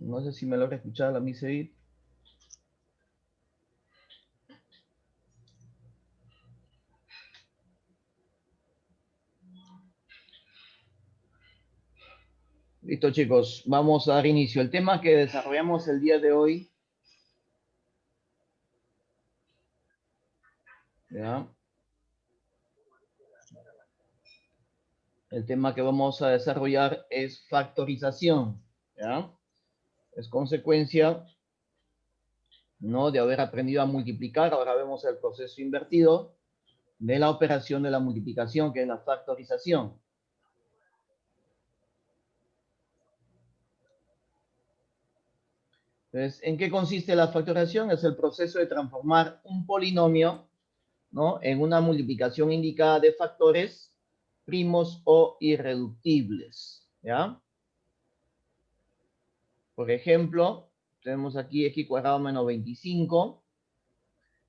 No sé si me logra escuchar la Miseid. Listo, chicos, vamos a dar inicio. El tema que desarrollamos el día de hoy, ¿ya? El tema que vamos a desarrollar es factorización, ¿ya? Es consecuencia, ¿no?, de haber aprendido a multiplicar. Ahora vemos el proceso invertido de la operación de la multiplicación, que es la factorización. Entonces, ¿en qué consiste la factorización? Es el proceso de transformar un polinomio, ¿no?, en una multiplicación indicada de factores primos o irreductibles, ¿ya? Por ejemplo, tenemos aquí x cuadrado menos 25.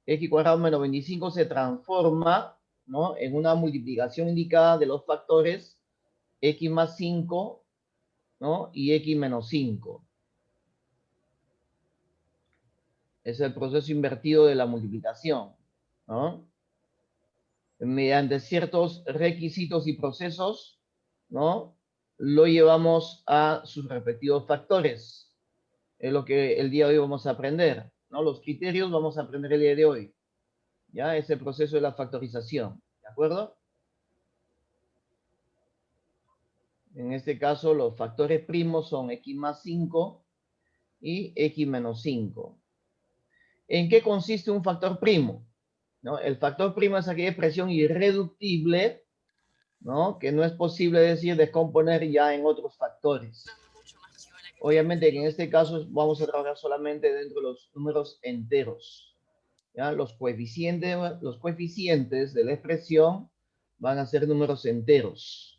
X cuadrado menos 25 se transforma, ¿no?, en una multiplicación indicada de los factores x más 5, ¿no?, y x menos 5. Es el proceso invertido de la multiplicación, ¿no? Mediante ciertos requisitos y procesos, ¿no?, lo llevamos a sus respectivos factores. Es lo que el día de hoy vamos a aprender, ¿no? Los criterios vamos a aprender el día de hoy. ¿Ya? Es el proceso de la factorización, ¿de acuerdo? En este caso, los factores primos son x más 5 y x menos 5. ¿En qué consiste un factor primo? ¿No? El factor primo es aquella expresión irreductible, ¿no?, que no es posible decir descomponer ya en otros factores. Obviamente que en este caso vamos a trabajar solamente dentro de los números enteros. ¿Ya? Los coeficientes de la expresión van a ser números enteros.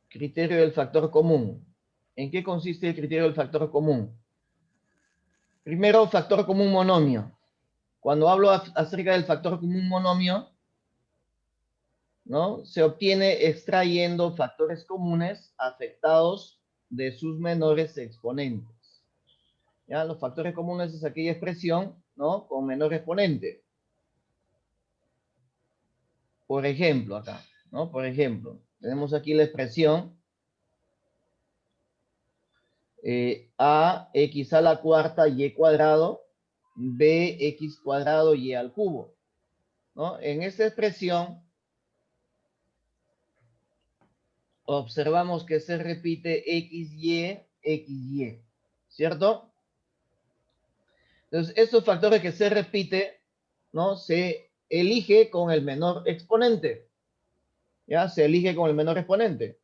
Criterio del factor común. ¿En qué consiste el criterio del factor común? Primero, factor común monomio. Cuando hablo acerca del factor común monomio, ¿no?, se obtiene extrayendo factores comunes afectados de sus menores exponentes. ¿Ya? Los factores comunes es aquella expresión, ¿no?, con menor exponente. Por ejemplo, acá, ¿no? Por ejemplo, tenemos aquí la expresión ax a la cuarta y cuadrado bx cuadrado y al cubo, ¿no? En esta expresión observamos que se repite xy, ¿cierto? Entonces, estos factores que se repite, ¿no?, se elige con el menor exponente. ¿Ya? Se elige con el menor exponente.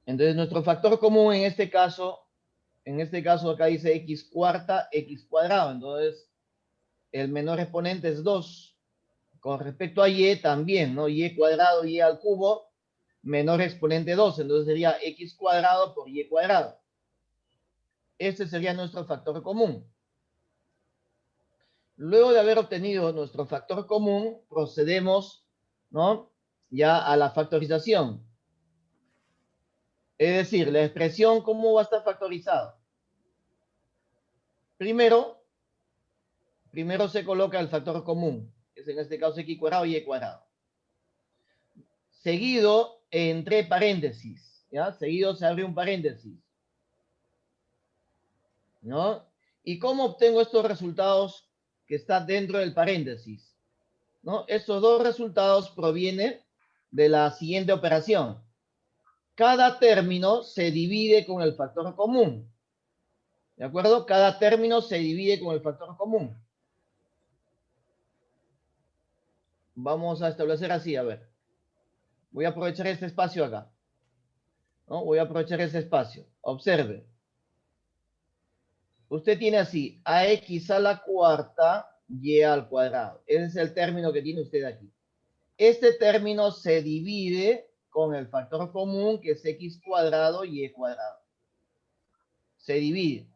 Entonces, nuestro factor común en este caso acá dice x cuarta, x cuadrado. Entonces, el menor exponente es 2. Con respecto a y también, ¿no? Y cuadrado, y al cubo, menor exponente 2. Entonces sería x cuadrado por y cuadrado. Este sería nuestro factor común. Luego de haber obtenido nuestro factor común, procedemos, ¿no?, ya a la factorización. Es decir, la expresión, ¿cómo va a estar factorizada? Primero se coloca el factor común, que es en este caso x cuadrado y y cuadrado. Seguido, entre paréntesis, ¿ya? Seguido se abre un paréntesis, ¿no? ¿Y cómo obtengo estos resultados que están dentro del paréntesis? ¿No? Estos dos resultados provienen de la siguiente operación. Cada término se divide con el factor común. ¿De acuerdo? Cada término se divide con el factor común. Vamos a establecer así, a ver. Voy a aprovechar este espacio acá, ¿no? Voy a aprovechar este espacio. Observe. Usted tiene así, ax a la cuarta y al cuadrado. Ese es el término que tiene usted aquí. Este término se divide con el factor común, que es x cuadrado y cuadrado. Se divide.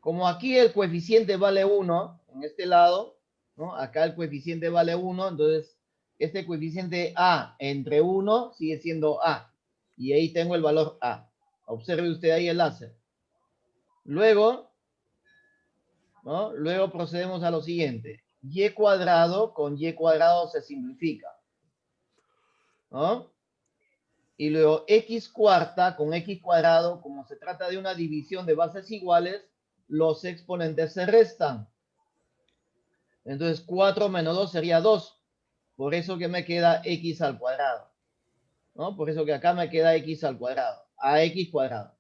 Como aquí el coeficiente vale 1, en este lado, ¿no?, acá el coeficiente vale 1, entonces este coeficiente A entre 1 sigue siendo A. Y ahí tengo el valor A. Observe usted ahí el láser. Luego, ¿no? Luego procedemos a lo siguiente. Y cuadrado con y cuadrado se simplifica, ¿no? Y luego x cuarta con x cuadrado, como se trata de una división de bases iguales, los exponentes se restan. Entonces 4 menos 2 sería 2. Por eso que me queda x al cuadrado, ¿no? Por eso que acá me queda x al cuadrado, ax cuadrado.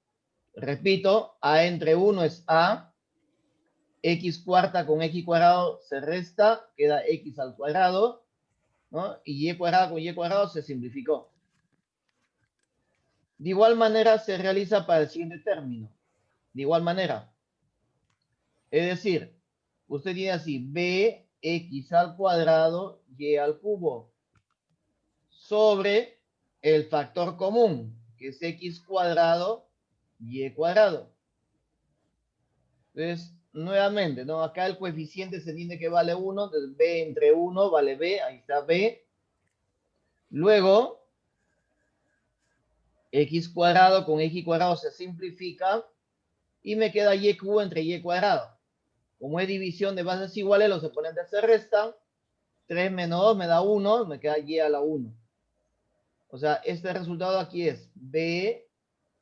Repito, a entre 1 es a, x cuarta con x cuadrado se resta, queda x al cuadrado, ¿no? Y y cuadrado con y cuadrado se simplificó. De igual manera se realiza para el siguiente término. De igual manera. Es decir, usted tiene así, bx al cuadrado y al cubo sobre el factor común, que es x cuadrado y cuadrado. Entonces, nuevamente, ¿no? Acá el coeficiente se tiene que vale 1, entonces b entre 1 vale b, ahí está b. Luego, x cuadrado con x cuadrado se simplifica y me queda y cubo entre y cuadrado. Como es división de bases iguales, los exponentes se restan. 3 menos 2 me da 1, me queda y a la 1. O sea, este resultado aquí es b,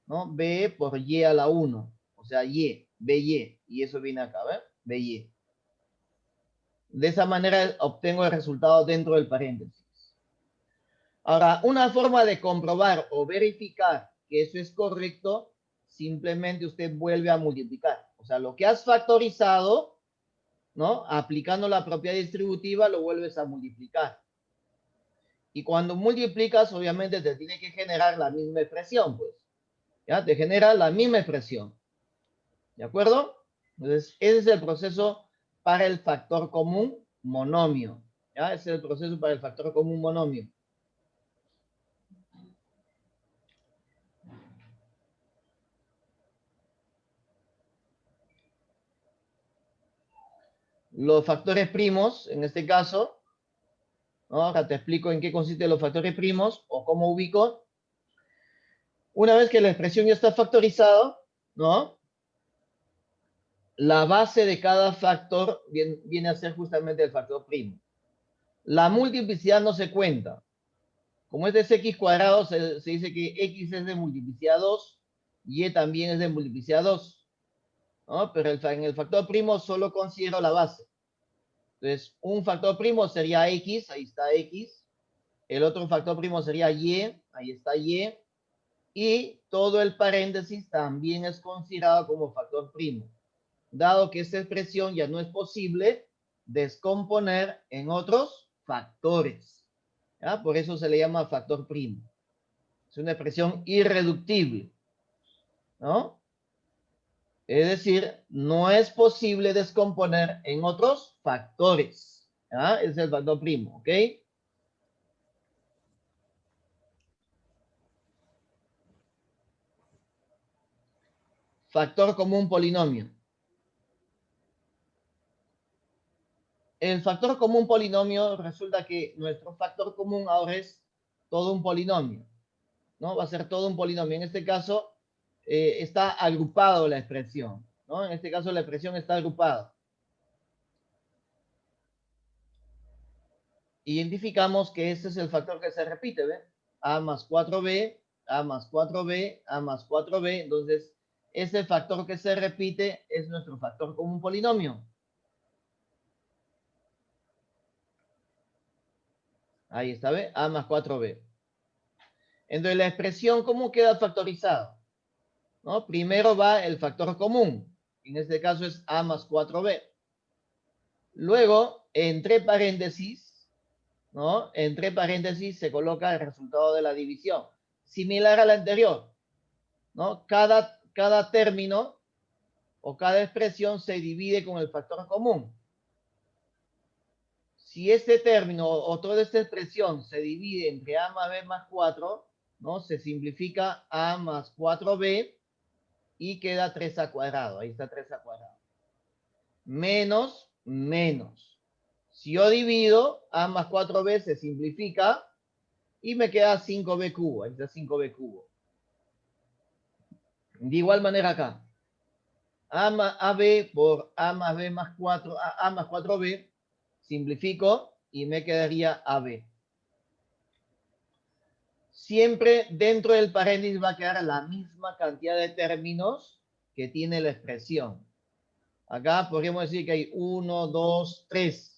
¿no? B por y a la 1. O sea, y, by. Y eso viene acá, ¿ves? By. De esa manera obtengo el resultado dentro del paréntesis. Ahora, una forma de comprobar o verificar que eso es correcto, simplemente usted vuelve a multiplicar. O sea, lo que has factorizado, ¿no? Aplicando la propiedad distributiva, lo vuelves a multiplicar. Y cuando multiplicas, obviamente te tiene que generar la misma expresión, pues. ¿Ya? Te genera la misma expresión. ¿De acuerdo? Entonces, ese es el proceso para el factor común monomio. ¿Ya? Ese es el proceso para el factor común monomio. Los factores primos, en este caso, ¿no? Ahora te explico en qué consisten los factores primos o cómo ubico. Una vez que la expresión ya está factorizada, ¿no? La base de cada factor viene a ser justamente el factor primo. La multiplicidad no se cuenta. Como este es x cuadrado, se dice que x es de multiplicidad 2, y también es de multiplicidad 2, ¿no? Pero en el factor primo solo considero la base. Entonces, un factor primo sería x, ahí está x. El otro factor primo sería y, ahí está y. Y todo el paréntesis también es considerado como factor primo, dado que esta expresión ya no es posible descomponer en otros factores. ¿Ya? Por eso se le llama factor primo. Es una expresión irreductible, ¿no? Es decir, no es posible descomponer en otros factores. ¿Ya? Es el factor primo, ¿ok? Factor común polinomio. El factor común polinomio resulta que nuestro factor común ahora es todo un polinomio, ¿no? Va a ser todo un polinomio. En este caso, está agrupado la expresión, ¿no? En este caso, la expresión está agrupada. Identificamos que este es el factor que se repite, ¿ve? A más 4b, A más 4b, A más 4b. Entonces, ese factor que se repite es nuestro factor común polinomio. Ahí está, ¿ve? A más 4b. Entonces, la expresión, ¿cómo queda factorizada? ¿No? Primero va el factor común. En este caso es A más 4b. Luego, entre paréntesis, ¿no? Entre paréntesis se coloca el resultado de la división. Similar al anterior, ¿no? Cada término o cada expresión se divide con el factor común. Si este término o toda esta expresión se divide entre A más B más 4, ¿no? Se simplifica A más 4B y queda 3a cuadrado. Ahí está 3a cuadrado. Menos. Si yo divido, a más 4b se simplifica y me queda 5b cubo. Ahí está 5b cubo. De igual manera acá. AB por A más B más 4, A más 4B, simplifico y me quedaría AB. Siempre dentro del paréntesis va a quedar la misma cantidad de términos que tiene la expresión. Acá podríamos decir que hay 1, 2, 3.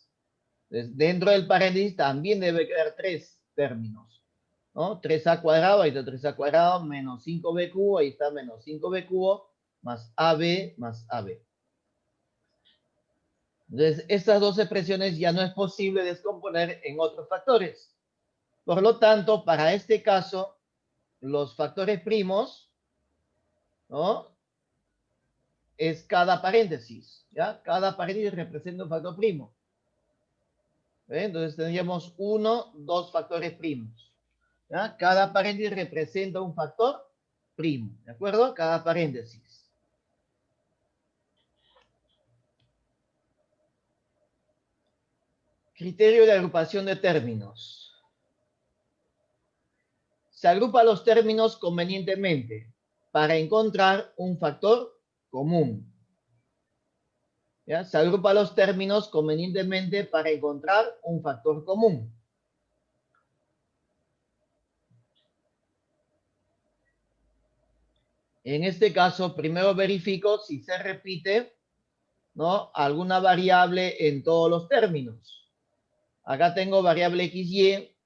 Entonces, dentro del paréntesis también debe quedar 3 términos, ¿no? 3a cuadrado, ahí está 3a cuadrado, menos 5b cubo, ahí está menos 5b cubo, más AB más AB. Entonces, estas dos expresiones ya no es posible descomponer en otros factores. Por lo tanto, para este caso, los factores primos, ¿no? Es cada paréntesis, ¿ya? Cada paréntesis representa un factor primo. ¿Ve? Entonces tendríamos 1, 2 factores primos, ¿ya? Cada paréntesis representa un factor primo, ¿de acuerdo? Cada paréntesis. Criterio de agrupación de términos. Se agrupa los términos convenientemente para encontrar un factor común. ¿Ya? Se agrupa los términos convenientemente para encontrar un factor común. En este caso, primero verifico si se repite, ¿no?, alguna variable en todos los términos. Acá tengo variable XY,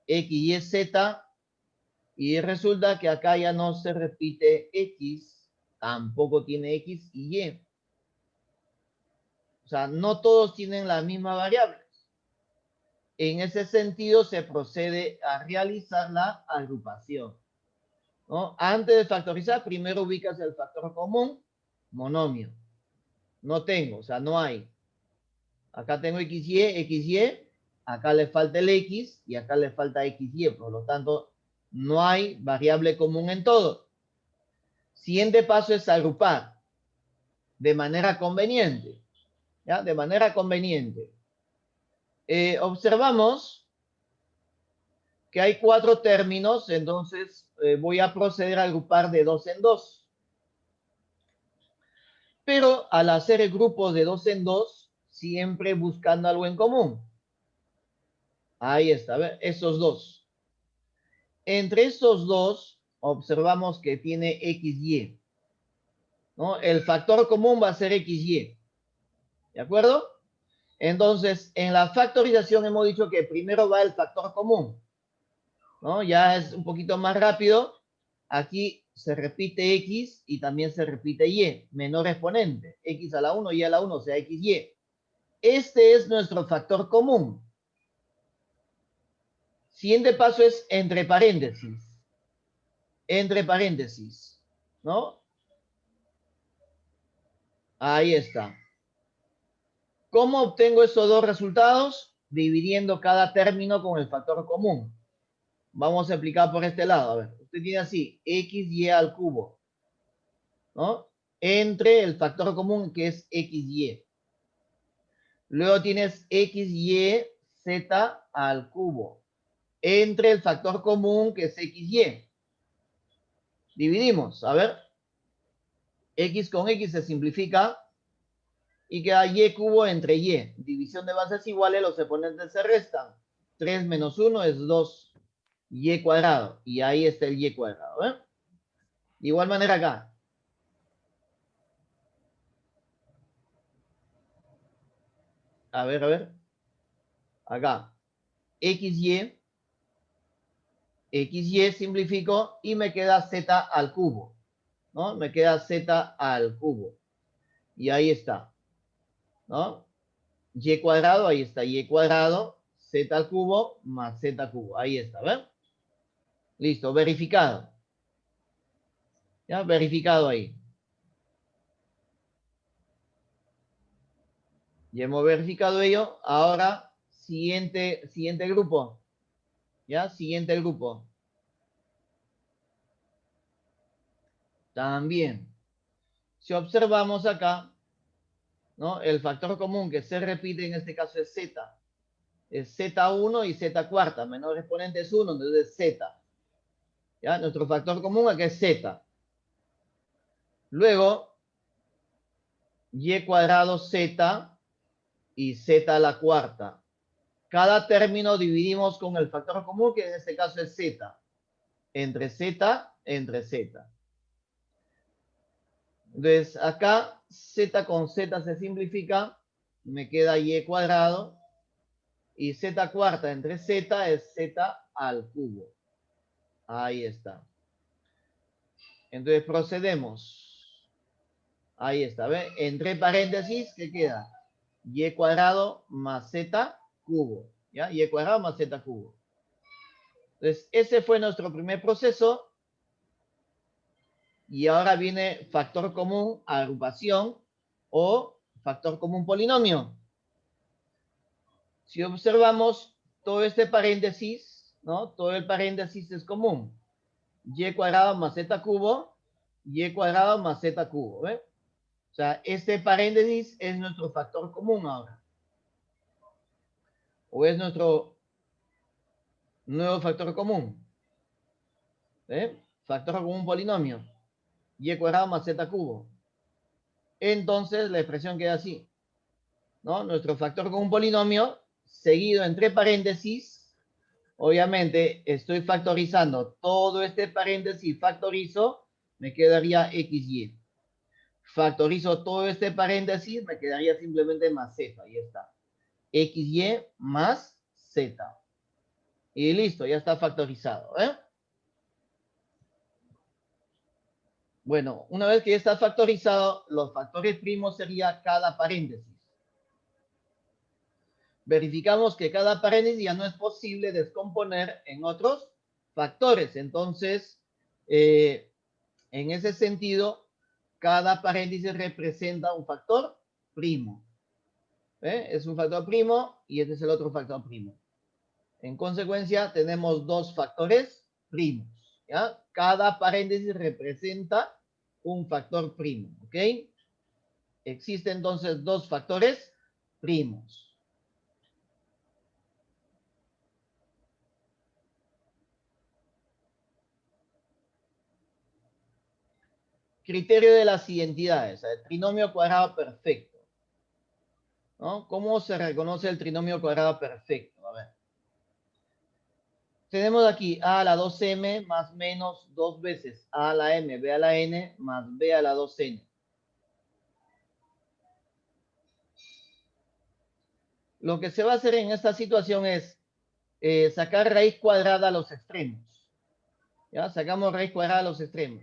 XYZ, y resulta que acá ya no se repite X, tampoco tiene X y Y. O sea, no todos tienen la misma variable. En ese sentido, se procede a realizar la agrupación, ¿no? Antes de factorizar, primero ubicas el factor común, monomio. No tengo, o sea, no hay. Acá tengo XY, XY, acá le falta el X y acá le falta XY. Por lo tanto, no hay variable común en todo. Siguiente paso es agrupar de manera conveniente, ¿ya? De manera conveniente. Observamos que hay 4 términos, entonces voy a proceder a agrupar de 2 en 2. Pero al hacer el grupo de 2 en 2, siempre buscando algo en común. Ahí está, a ver, esos dos. Entre estos dos, observamos que tiene XY, ¿no? El factor común va a ser XY, ¿de acuerdo? Entonces, en la factorización hemos dicho que primero va el factor común, ¿no? Ya es un poquito más rápido. Aquí se repite X y también se repite Y, menor exponente. X a la 1, Y a la 1, o sea, XY. Este es nuestro factor común. Siguiente paso es entre paréntesis. Entre paréntesis, ¿no? Ahí está. ¿Cómo obtengo esos dos resultados? Dividiendo cada término con el factor común. Vamos a aplicar por este lado. A ver, usted tiene así, XY al cubo, ¿no? Entre el factor común que es XY. Luego tienes XY Z al cubo. Entre el factor común que es XY. Dividimos, a ver. X con X se simplifica y queda Y cubo entre Y. División de bases iguales, los exponentes se restan. 3 menos 1 es 2. Y cuadrado. Y ahí está el Y cuadrado. ¿Eh? De igual manera acá. A ver, a ver. Acá. XY. XY simplifico y me queda Z al cubo. ¿No? Me queda Z al cubo. Y ahí está. ¿No? Y cuadrado, ahí está. Y cuadrado. Z al cubo más Z cubo. Ahí está. ¿Ven? Listo. Verificado. ¿Ya? Verificado ahí. Ya hemos verificado ello. Ahora, siguiente grupo. ¿Ya? Siguiente grupo. También. Si observamos acá, ¿no? El factor común que se repite en este caso es Z. es Z1 y Z cuarta. Menor exponente es 1, entonces es Z. ¿Ya? Nuestro factor común aquí es Z. Luego, y cuadrado Z y Z a la cuarta. Cada término dividimos con el factor común, que en este caso es Z. Entre Z, entre Z. Entonces, acá Z con Z se simplifica. Me queda y cuadrado. Y Z cuarta entre Z es Z al cubo. Ahí está. Entonces procedemos. Ahí está, ¿ve? Entre paréntesis, ¿qué queda? Y cuadrado más Z cubo. ¿Ya? Y cuadrado más Z cubo. Entonces, ese fue nuestro primer proceso. Y ahora viene factor común, agrupación o factor común polinomio. Si observamos todo este paréntesis, ¿no? Todo el paréntesis es común. Y cuadrado más Z cubo, Y cuadrado más Z cubo, ¿ve? O sea, este paréntesis es nuestro factor común ahora. O es nuestro nuevo factor común. ¿Ve? Factor común polinomio. Y cuadrado más Z cubo. Entonces la expresión queda así, ¿no? Nuestro factor común polinomio, seguido entre paréntesis. Obviamente estoy factorizando todo este paréntesis, factorizo, me quedaría XY. Factorizo todo este paréntesis, me quedaría simplemente más Z, ahí está. XY más Z. Y listo, ya está factorizado, ¿eh? Bueno, una vez que ya está factorizado, los factores primos sería cada paréntesis. Verificamos que cada paréntesis ya no es posible descomponer en otros factores. Entonces, en ese sentido, cada paréntesis representa un factor primo. Es un factor primo y este es el otro factor primo. En consecuencia, tenemos dos factores primos. ¿Ya? Cada paréntesis representa un factor primo. ¿Ok? Existen entonces dos factores primos. Criterio de las identidades. El trinomio cuadrado perfecto. ¿No? ¿Cómo se reconoce el trinomio cuadrado perfecto? A ver. Tenemos aquí a a la 2m más menos 2 veces a a la m, b a la n más b a la 2n. Lo que se va a hacer en esta situación es sacar raíz cuadrada a los extremos. ¿Ya? Sacamos raíz cuadrada a los extremos.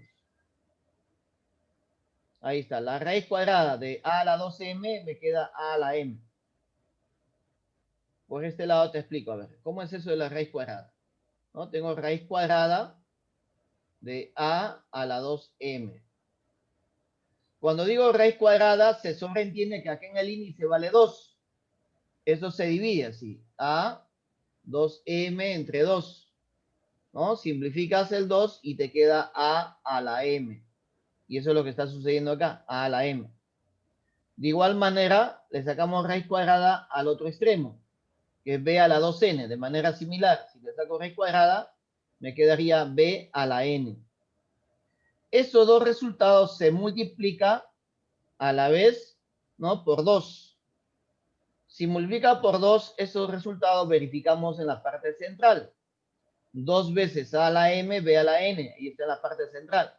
Ahí está. La raíz cuadrada de a a la 2m me queda a a la m. Por este lado te explico. A ver, ¿cómo es eso de la raíz cuadrada? ¿No? Tengo raíz cuadrada de a a la 2m. Cuando digo raíz cuadrada, se sobreentiende que aquí en el índice vale 2. Eso se divide así. A 2m entre 2. ¿No? Simplificas el 2 y te queda a la m. Y eso es lo que está sucediendo acá, a la m. De igual manera, le sacamos raíz cuadrada al otro extremo, que es b a la 2n. De manera similar, si le saco raíz cuadrada, me quedaría b a la n. Esos dos resultados se multiplican a la vez, ¿no? Por 2. Si multiplica por 2, esos resultados verificamos en la parte central. 2 veces a la m, b a la n. Y está en la parte central.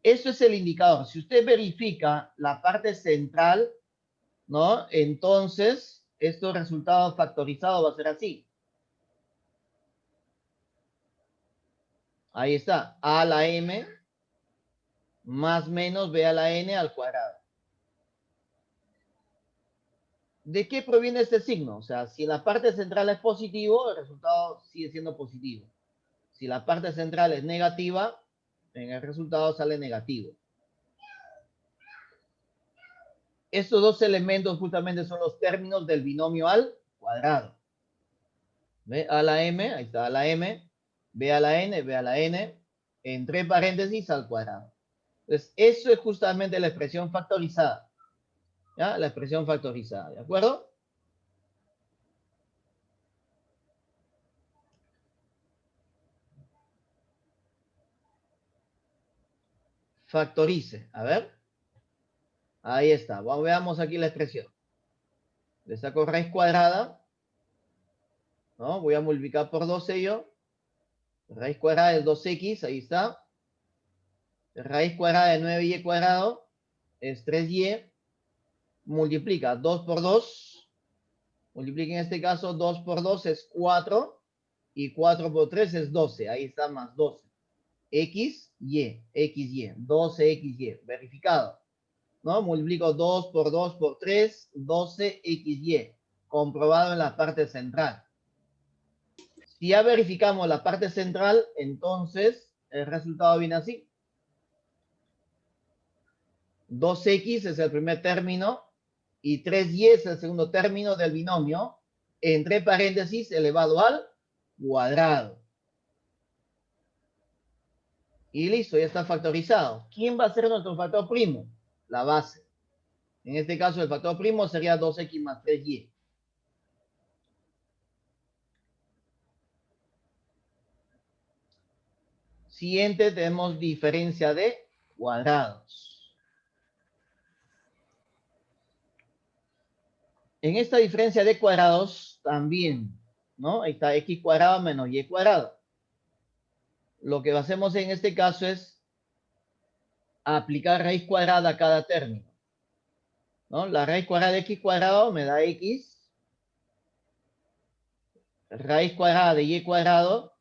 Eso es el indicador. Si usted verifica la parte central, ¿no? Entonces, estos resultados factorizados va a ser así. Ahí está. A a la m más menos b a la n al cuadrado. ¿De qué proviene este signo? O sea, si la parte central es positivo, el resultado sigue siendo positivo. Si la parte central es negativa, en el resultado sale negativo. Estos dos elementos justamente son los términos del binomio al cuadrado. ¿Ve? A la m, ahí está a la m, b a la n, b a la n, entre paréntesis al cuadrado. Entonces, eso es justamente la expresión factorizada. ¿Ya? La expresión factorizada, ¿de acuerdo? factorice. A ver. Ahí está. Veamos aquí la expresión. Le saco raíz cuadrada. ¿No? Voy a multiplicar por 12 yo. Raíz cuadrada es 2x. Ahí está. Raíz cuadrada de 9y cuadrado es 3y. Multiplica 2 por 2. Multiplica en este caso 2 por 2 es 4. Y 4 por 3 es 12. Ahí está más 12. XY. 12XY. Verificado. ¿No? Multiplico 2 por 2 por 3. 12XY. Comprobado en la parte central. Si ya verificamos la parte central, entonces el resultado viene así. 2x es el primer término y 3y es el segundo término del binomio, entre paréntesis elevado al cuadrado. Y listo, ya está factorizado. ¿Quién va a ser nuestro factor primo? La base. En este caso el factor primo sería 2x más 3y. Siguiente tenemos diferencia de cuadrados. En esta diferencia de cuadrados también, ¿no? Ahí está x cuadrado menos y cuadrado. Lo que hacemos en este caso es aplicar raíz cuadrada a cada término, ¿no? La raíz cuadrada de x cuadrado me da x. Raíz cuadrada de y cuadrado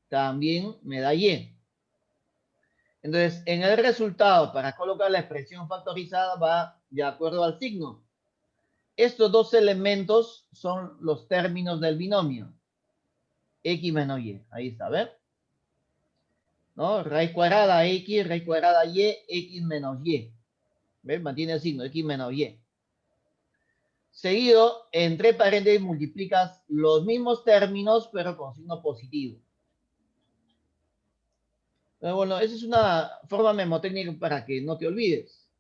también me da y. Entonces, en el resultado, para colocar la expresión factorizada, va de acuerdo al signo. Estos dos elementos son los términos del binomio. X menos y. Ahí está, a ver. ¿No? Raíz cuadrada x, raíz cuadrada y, x menos y. ¿Ves? Mantiene el signo, x menos y. Seguido, entre paréntesis multiplicas los mismos términos, pero con signo positivo. Pero bueno, esa es una forma memotécnica para que no te olvides.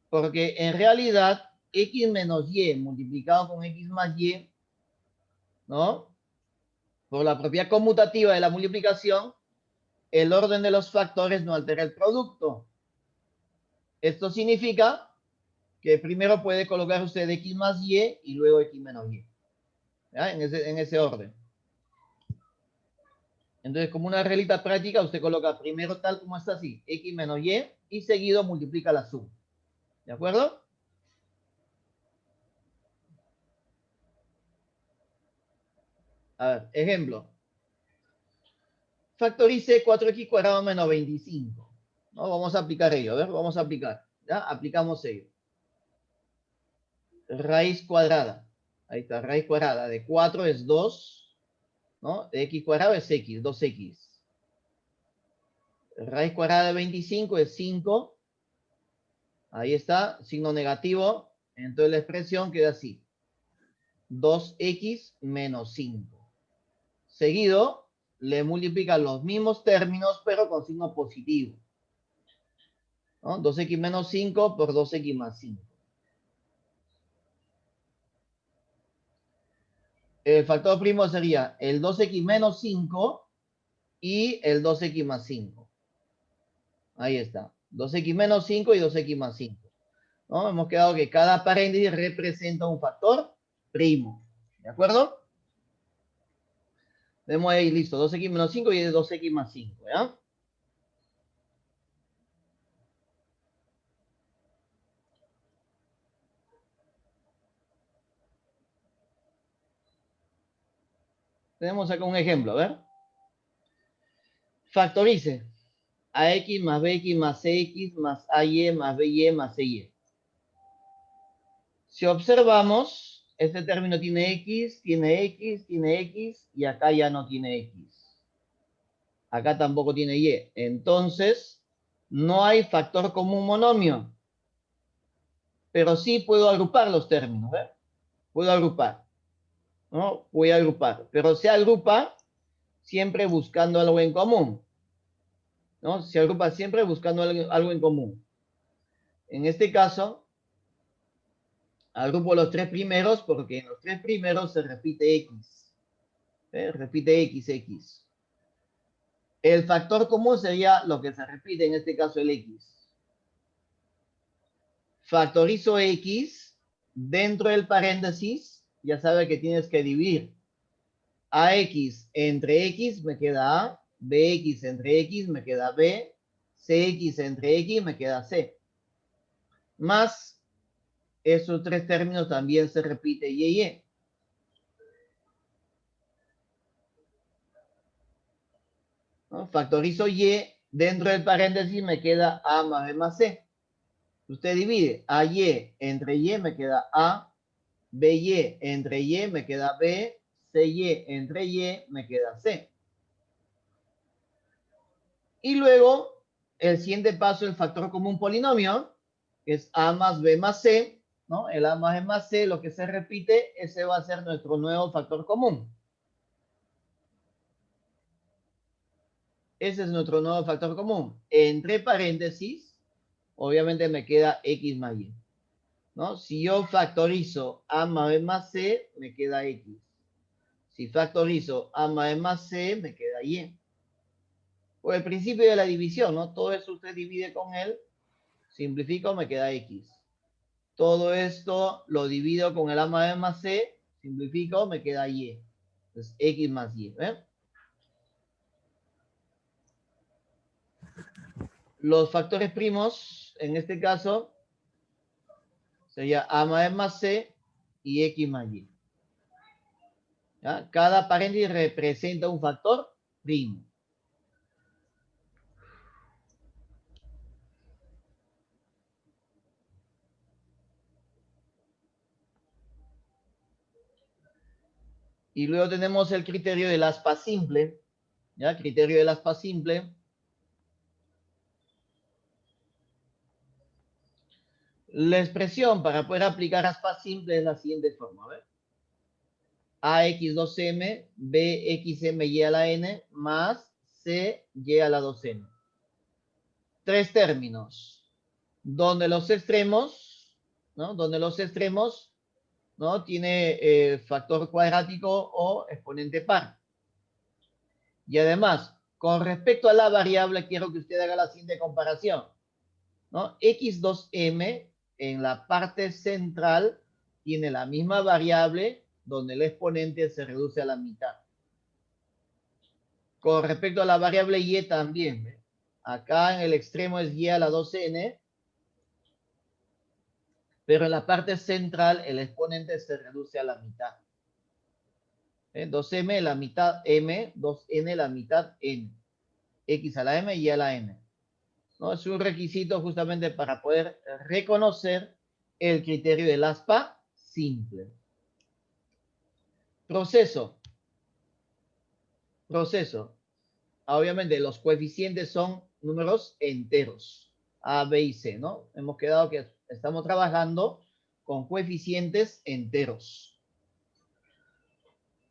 Porque en realidad, x menos y multiplicado con x más y, ¿no? Por la propiedad conmutativa de la multiplicación, el orden de los factores no altera el producto. Esto significa que primero puede colocar usted x más y luego x menos y. ¿Ya? En ese orden. Entonces, como una reglita práctica, usted coloca primero tal como está así, x menos y seguido multiplica la suma. ¿De acuerdo? A ver, ejemplo. Factorice 4x cuadrado menos 25. ¿No? Vamos a aplicar ello. A ver, vamos a aplicar. ¿Ya? Aplicamos ello. Raíz cuadrada. Ahí está, raíz cuadrada de 4 es 2. ¿No? De x cuadrado es x, 2x. Raíz cuadrada de 25 es 5. Ahí está, signo negativo. Entonces la expresión queda así. 2x menos 5. Seguido, le multiplica los mismos términos, pero con signo positivo. ¿No? 2x menos 5 por 2x más 5. El factor primo sería el 2x menos 5 y el 2x más 5. Ahí está. 2x menos 5 y 2x más 5. ¿No? Hemos quedado que cada paréntesis representa un factor primo. ¿De acuerdo? Tenemos ahí listo. 2x menos 5 y 2x más 5. ¿Ya? Tenemos acá un ejemplo. A ver. Factorice. AX más BX más CX más AY más BY más CY. Si observamos, este término tiene X, tiene X, tiene X y acá ya no tiene X. Acá tampoco tiene Y. Entonces, no hay factor común monomio. Pero sí puedo agrupar los términos. ¿Ver? Puedo agrupar. ¿No? Voy a agrupar. Pero se agrupa siempre buscando algo en común. ¿No? Se agrupa siempre buscando algo en común. En este caso, agrupo los tres primeros porque en los tres primeros se repite X. Repite X. El factor común sería lo que se repite, en este caso el X. Factorizo X dentro del paréntesis, ya sabe que tienes que dividir AX entre X me queda A, BX entre X me queda B, CX entre X me queda C. Más esos tres términos también se repite Y. ¿No? Factorizo Y, dentro del paréntesis me queda A más B más C. Usted divide AY entre Y me queda A, BY entre Y me queda B, CY entre Y me queda C. Y luego, el siguiente paso, el factor común polinomio, que es A más B más C, ¿no? El A más B más C, lo que se repite, ese va a ser nuestro nuevo factor común. Ese es nuestro nuevo factor común. Entre paréntesis, obviamente me queda X más Y, ¿no? Si yo factorizo A más B más C, me queda X. Si factorizo A más B más C, me queda Y. Por el principio de la división, ¿no? Todo eso usted divide con él, simplifico, me queda X. Todo esto lo divido con el A más B más C, simplifico, me queda Y. Entonces, X más Y. Los factores primos, en este caso, sería A más B más C y X más Y. ¿Ya? Cada paréntesis representa un factor primo. Y luego tenemos el criterio del aspa simple. ¿Ya? Criterio del aspa simple. La expresión para poder aplicar aspa simple es la siguiente forma. A ver. AX2M, BXMY a la N, más CY a la 2N. Tres términos, donde los extremos, ¿no? Donde los extremos, ¿no? Tiene factor cuadrático o exponente par. Y además, con respecto a la variable, quiero que usted haga la siguiente comparación, ¿no? X2M en la parte central tiene la misma variable donde el exponente se reduce a la mitad. Con respecto a la variable Y también, ¿eh? Acá en el extremo es Y a la 2N, pero en la parte central el exponente se reduce a la mitad. 2M la mitad M, 2N la mitad N. X a la M y a la N. ¿No? Es un requisito justamente para poder reconocer el criterio del aspa simple. Proceso. Proceso. Obviamente los coeficientes son números enteros. A, B y C, ¿no? Hemos quedado que estamos trabajando con coeficientes enteros.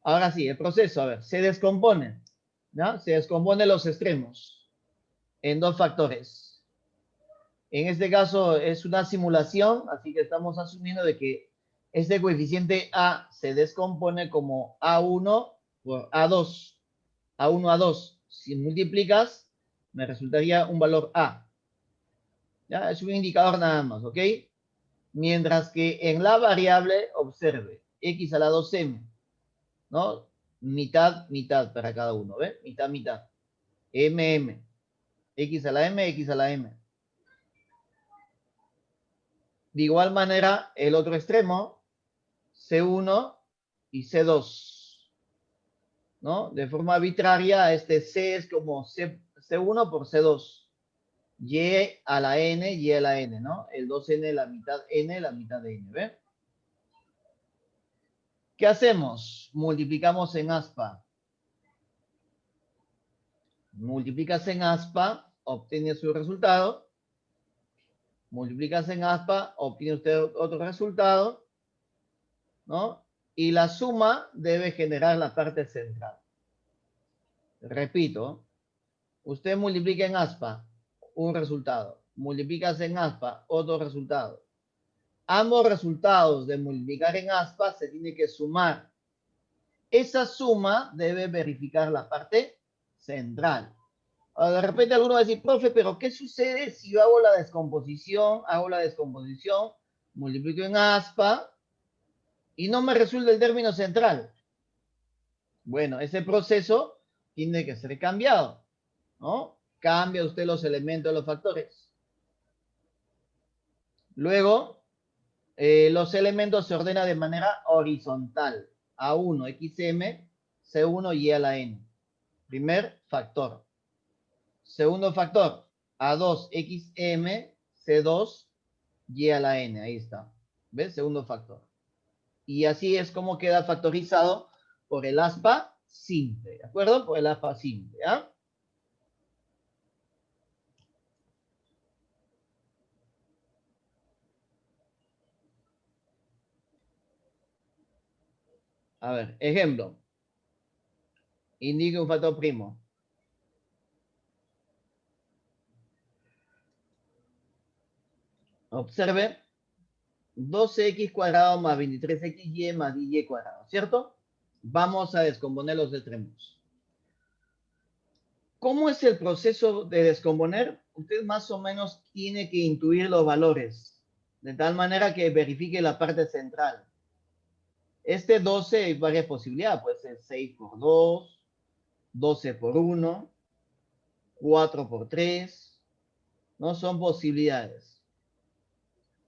Ahora sí, el proceso, a ver, se descompone, ¿no? Se descompone los extremos en dos factores. En este caso es una simulación, así que estamos asumiendo de que este coeficiente A se descompone como A1 por A2. A1, A2. Si multiplicas, me resultaría un valor A. ¿Ya? Es un indicador nada más, ¿ok? Mientras que en la variable, observe, X a la 2M, ¿no? Mitad, mitad para cada uno, ¿ve? Mitad, mitad. M. X a la M, X a la M. De igual manera, el otro extremo, C1 y C2, ¿no? De forma arbitraria, este C es como C1 por C2. Y a la N, Y a la N, ¿no? El 2N, la mitad N, la mitad de N, ¿ve? ¿Qué hacemos? Multiplicamos en aspa. Multiplicas en aspa, obtiene su resultado. Multiplicas en aspa, obtiene usted otro resultado, ¿no? Y la suma debe generar la parte central. Repito, usted multiplica en aspa un resultado. Multiplicas en aspa otro resultado. Ambos resultados de multiplicar en aspa se tiene que sumar. Esa suma debe verificar la parte central. De repente alguno va a decir, profe, pero ¿qué sucede si yo hago la descomposición, multiplico en aspa y no me resulta el término central? Bueno, ese proceso tiene que ser cambiado, ¿no? Cambia usted los elementos de los factores. Luego, los elementos se ordenan de manera horizontal. A1, xm, C1, y a la n. Primer factor. Segundo factor, A2, xm, C2, y a la n. Ahí está. ¿Ves? Segundo factor. Y así es como queda factorizado por el aspa simple. ¿De acuerdo? Por el aspa simple. ¿Ah? A ver, ejemplo. Indique un factor primo. Observe. 12x cuadrado más 23xy más 10y cuadrado, ¿cierto? Vamos a descomponer los extremos. ¿Cómo es el proceso de descomponer? Usted más o menos tiene que intuir los valores, de tal manera que verifique la parte central. Este 12 hay varias posibilidades, puede ser 6 por 2, 12 por 1, 4 por 3, ¿no? Son posibilidades.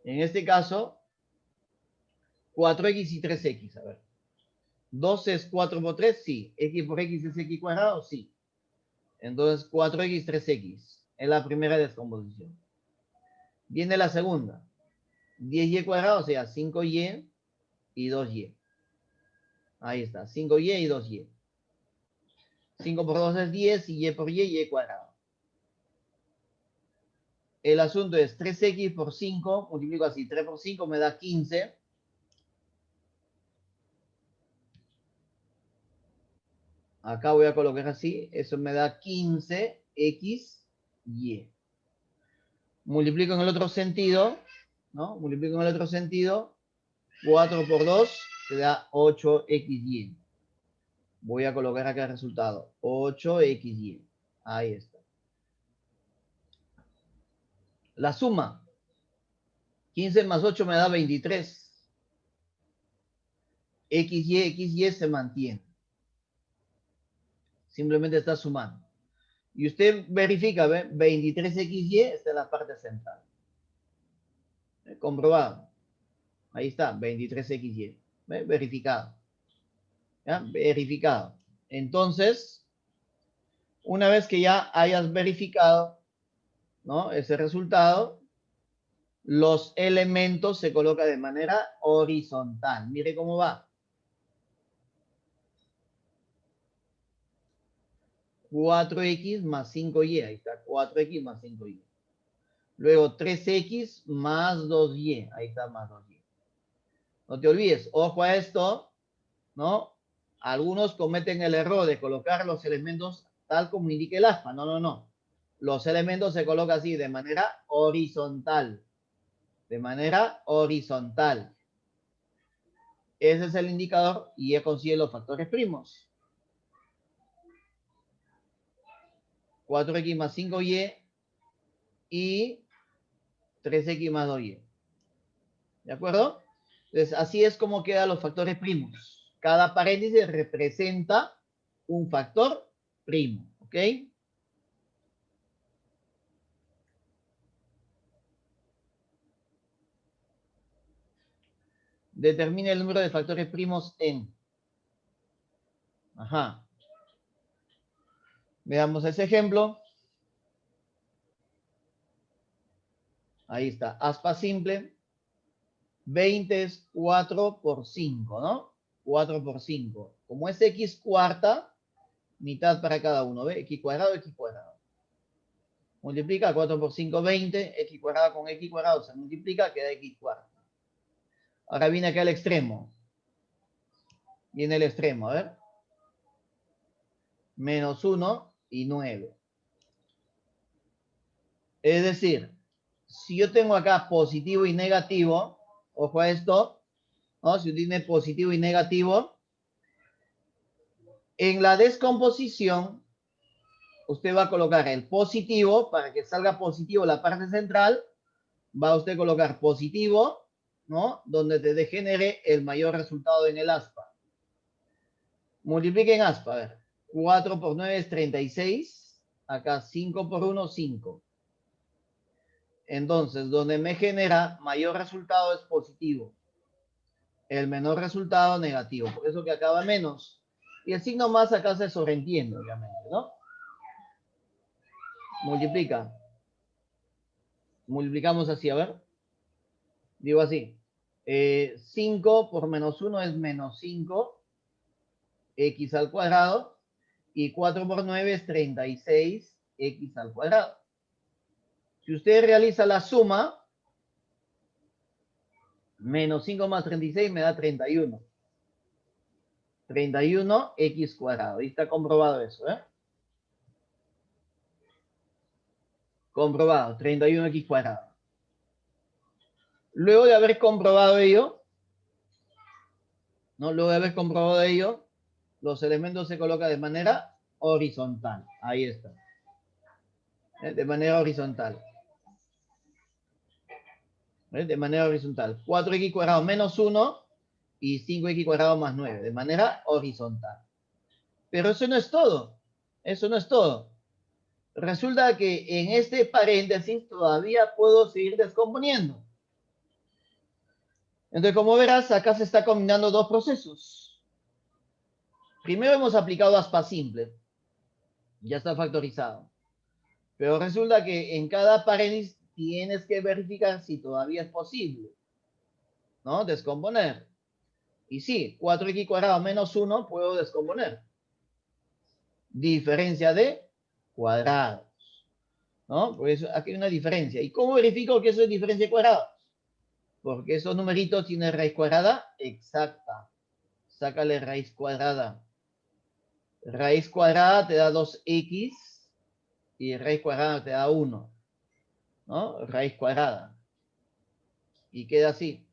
En este caso, 4x y 3x, a ver. 12 es 4 por 3, sí. X por x es x cuadrado, sí. Entonces 4x, 3x. Es la primera descomposición. Viene la segunda. 10y cuadrado, o sea, 5y y 2y. Ahí está, 5y y 2y. 5 por 2 es 10 y y por y cuadrado. El asunto es 3x por 5, multiplico así, 3 por 5 me da 15. Acá voy a colocar así, eso me da 15x, y. Multiplico en el otro sentido, ¿no? Multiplico en el otro sentido, 4 por 2 te da 8xy. Voy a colocar acá el resultado, 8xy. Ahí está. La suma, 15 más 8 me da 23. XY se mantiene. Simplemente está sumando. Y usted verifica, ¿ve? 23xy está en la parte central. Comprobado. Ahí está, 23xy. ¿Ve? Verificado. ¿Ya? Verificado. Entonces, una vez que ya hayas verificado, ¿no? Ese resultado, los elementos se colocan de manera horizontal. Mire cómo va. 4x más 5y. Ahí está, 4x más 5y. Luego 3x más 2y. Ahí está, más 2y. No te olvides, ojo a esto, ¿no? Algunos cometen el error de colocar los elementos tal como indique el aspa. No, no, no. Los elementos se colocan así, de manera horizontal. De manera horizontal. Ese es el indicador y ya consigue los factores primos. 4x más 5y y 3x más 2y. ¿De acuerdo? Entonces, así es como quedan los factores primos. Cada paréntesis representa un factor primo. ¿Ok? Determine el número de factores primos en. Ajá. Veamos ese ejemplo. Ahí está. Aspa simple. 20 es 4 por 5, ¿no? 4 por 5. Como es x cuarta, mitad para cada uno, ¿ve? X cuadrado, x cuadrado. Multiplica 4 por 5, 20. X cuadrado con x cuadrado se multiplica, queda x cuarta. Ahora viene acá el extremo. Viene el extremo, a ver. Menos 1 y 9. Es decir, si yo tengo acá positivo y negativo, ojo a esto, ¿no? Si tiene positivo y negativo, en la descomposición, usted va a colocar el positivo, para que salga positivo la parte central, va a usted colocar positivo, ¿no? Donde te genere el mayor resultado en el aspa. Multipliquen aspa, a ver. 4 por 9 es 36. Acá 5 por 1, 5. Entonces, donde me genera mayor resultado es positivo. El menor resultado negativo. Por eso que acaba menos. Y el signo más acá se sobreentiende, obviamente, ¿no? Multiplica. Multiplicamos así, a ver. Digo así. 5 por menos 1 es menos 5. X al cuadrado. Y 4 por 9 es 36. X al cuadrado. Si usted realiza la suma, menos 5 más 36 me da 31. 31 X cuadrado. Ahí está comprobado eso, ¿eh? Comprobado, 31x cuadrado. Luego de haber comprobado ello, ¿no? Luego de haber comprobado ello, los elementos se colocan de manera horizontal. Ahí está. De manera horizontal. De manera horizontal. 4x cuadrado menos 1 y 5x cuadrado más 9. De manera horizontal. Pero eso no es todo. Eso no es todo. Resulta que en este paréntesis todavía puedo seguir descomponiendo. Entonces, como verás, acá se está combinando dos procesos. Primero hemos aplicado aspa simple. Ya está factorizado. Pero resulta que en cada paréntesis tienes que verificar si todavía es posible, ¿no? Descomponer. Y sí, 4x cuadrado menos 1 puedo descomponer. Diferencia de cuadrados, ¿no? Por eso aquí hay una diferencia. ¿Y cómo verifico que eso es diferencia de cuadrados? Porque esos numeritos tienen raíz cuadrada exacta. Sácale raíz cuadrada. Raíz cuadrada te da 2x y raíz cuadrada te da 1, ¿no? Raíz cuadrada. Y queda así.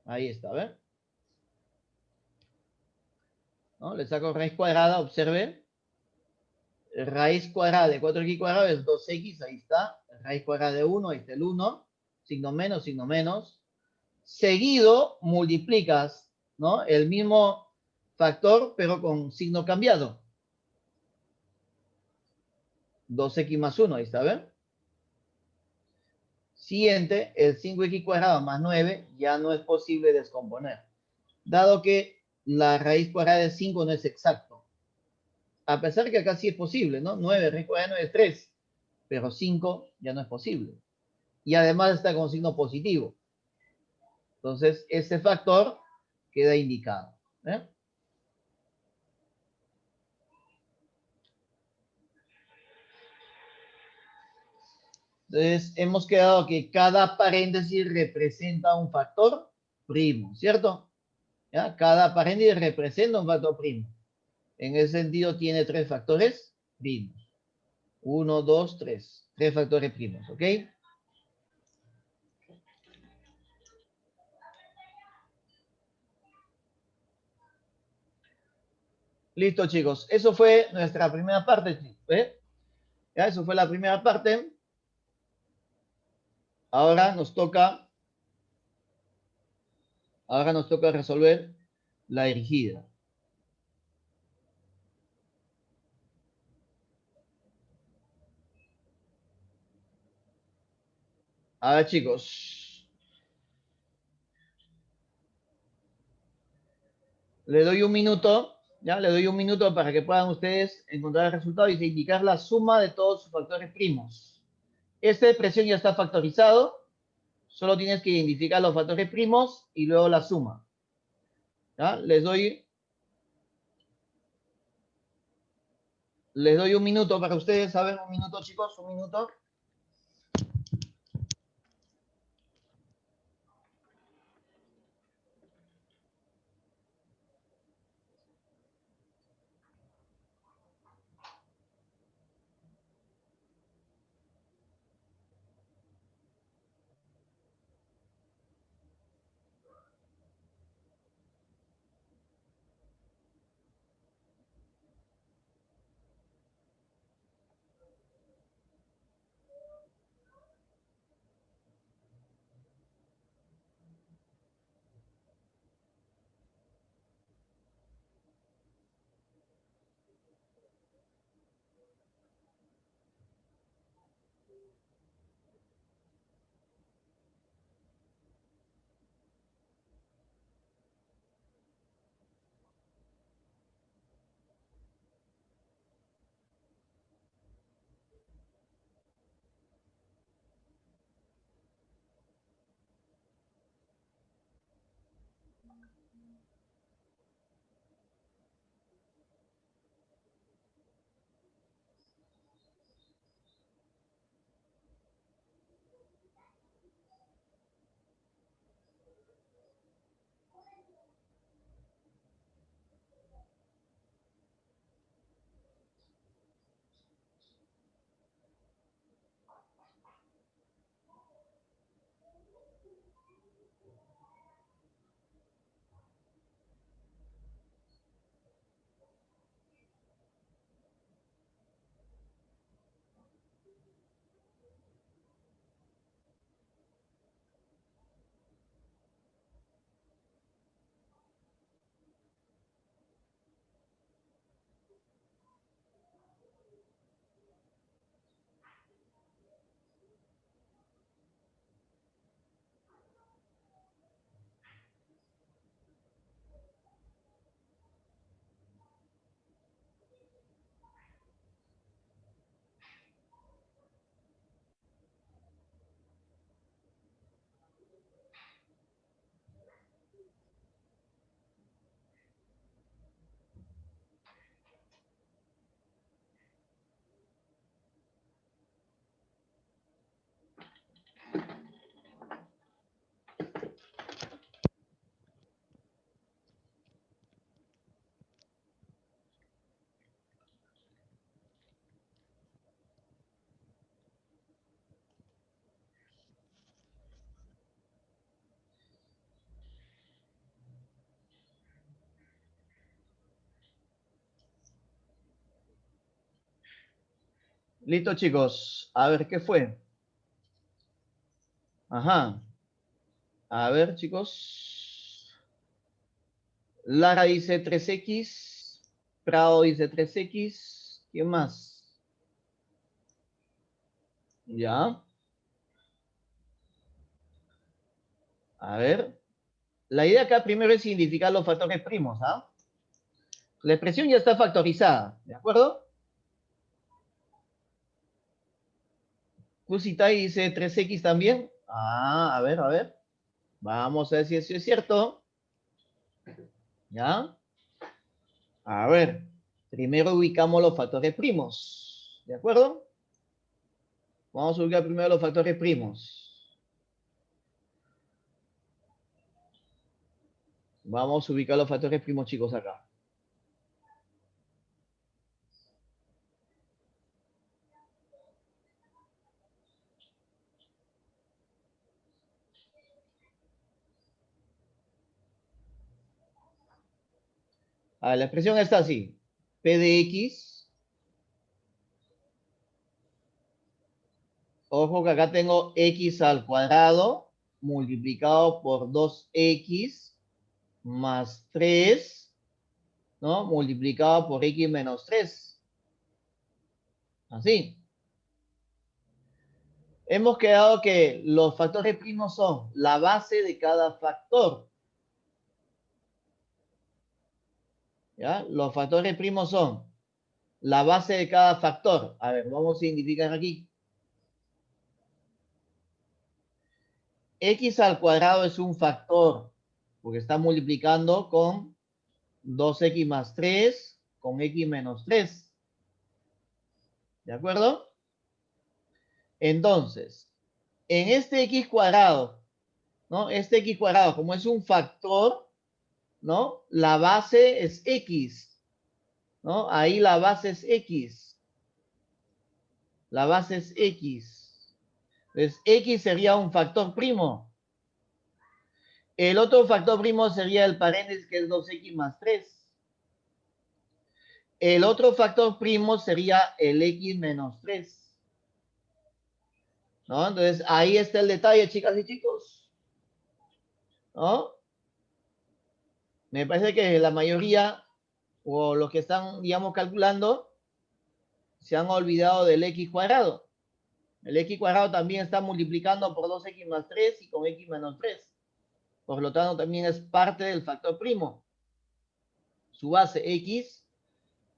Ahí está, ¿ven? ¿No? Le saco raíz cuadrada, observen. Raíz cuadrada de 4x cuadrado es 2x, ahí está. Raíz cuadrada de 1, ahí está el 1. Signo menos, signo menos. Seguido multiplicas, ¿no? El mismo factor, pero con signo cambiado. 2x más 1, ahí está, ¿ven? Siguiente, el 5x cuadrado más 9 ya no es posible descomponer, dado que la raíz cuadrada de 5 no es exacto. A pesar que acá sí es posible, ¿no? 9, raíz cuadrada de 9 es 3, pero 5 ya no es posible. Y además está con signo positivo. Entonces, ese factor queda indicado. ¿Eh? Entonces, hemos quedado que cada paréntesis representa un factor primo, ¿cierto? ¿Ya? Cada paréntesis representa un factor primo. En ese sentido, tiene tres factores primos. 1, 2, 3. Tres factores primos, ¿ok? Listo, chicos. Eso fue nuestra primera parte, chicos. ¿Eh? ¿Ya? Eso fue la primera parte. Ahora nos toca resolver la dirigida. A ver, chicos. Le doy un minuto, ¿ya? Le doy un minuto para que puedan ustedes encontrar el resultado y indicar la suma de todos sus factores primos. Esta expresión ya está factorizado. Solo tienes que identificar los factores primos y luego la suma. ¿Ya? Les doy un minuto para ustedes saber. Un minuto, chicos, un minuto. Listo, chicos. A ver, ¿qué fue? Ajá. A ver, chicos. Lara dice 3x. Prado dice 3x. ¿Quién más? Ya. A ver. La idea acá primero es identificar los factores primos, ¿ah? La expresión ya está factorizada, ¿de acuerdo? Cusitai dice 3x también. Ah, a ver, a ver. Vamos a ver si eso es cierto. ¿Ya? A ver. Primero ubicamos los factores primos. ¿De acuerdo? Vamos a ubicar primero los factores primos. Vamos a ubicar los factores primos, chicos, acá. A ver, la expresión está así. P de X. Ojo que acá tengo X al cuadrado multiplicado por 2X más 3, ¿no? Multiplicado por X menos 3. Así. Hemos quedado que los factores primos son la base de cada factor. ¿Ya? Los factores primos son la base de cada factor. A ver, vamos a identificar aquí. X al cuadrado es un factor, porque está multiplicando con 2X más 3 con X menos 3. ¿De acuerdo? Entonces, en este X cuadrado, ¿no? Este X cuadrado, como es un factor, ¿no? La base es X, ¿no? Ahí la base es X. La base es X. Entonces, X sería un factor primo. El otro factor primo sería el paréntesis, que es 2X más 3. El otro factor primo sería el X menos 3. ¿No? Entonces, ahí está el detalle, chicas y chicos. ¿No? Me parece que la mayoría, o los que están, digamos, calculando, se han olvidado del X cuadrado. El X cuadrado también está multiplicando por 2X más 3 y con X menos 3. Por lo tanto, también es parte del factor primo. Su base X,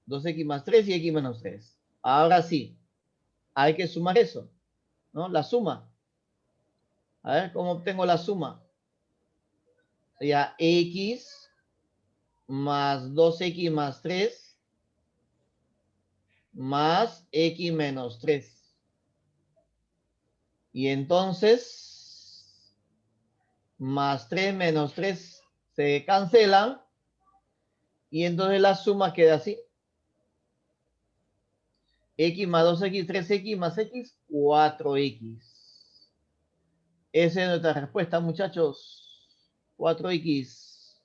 2X más 3 y X menos 3. Ahora sí, hay que sumar eso, ¿no? La suma. A ver, ¿cómo obtengo la suma? Sería X más 2X más 3 más X menos 3. Y entonces, más 3 menos 3 se cancelan. Y entonces la suma queda así. X más 2X, 3X más X, 4X. Esa es nuestra respuesta, muchachos. 4X.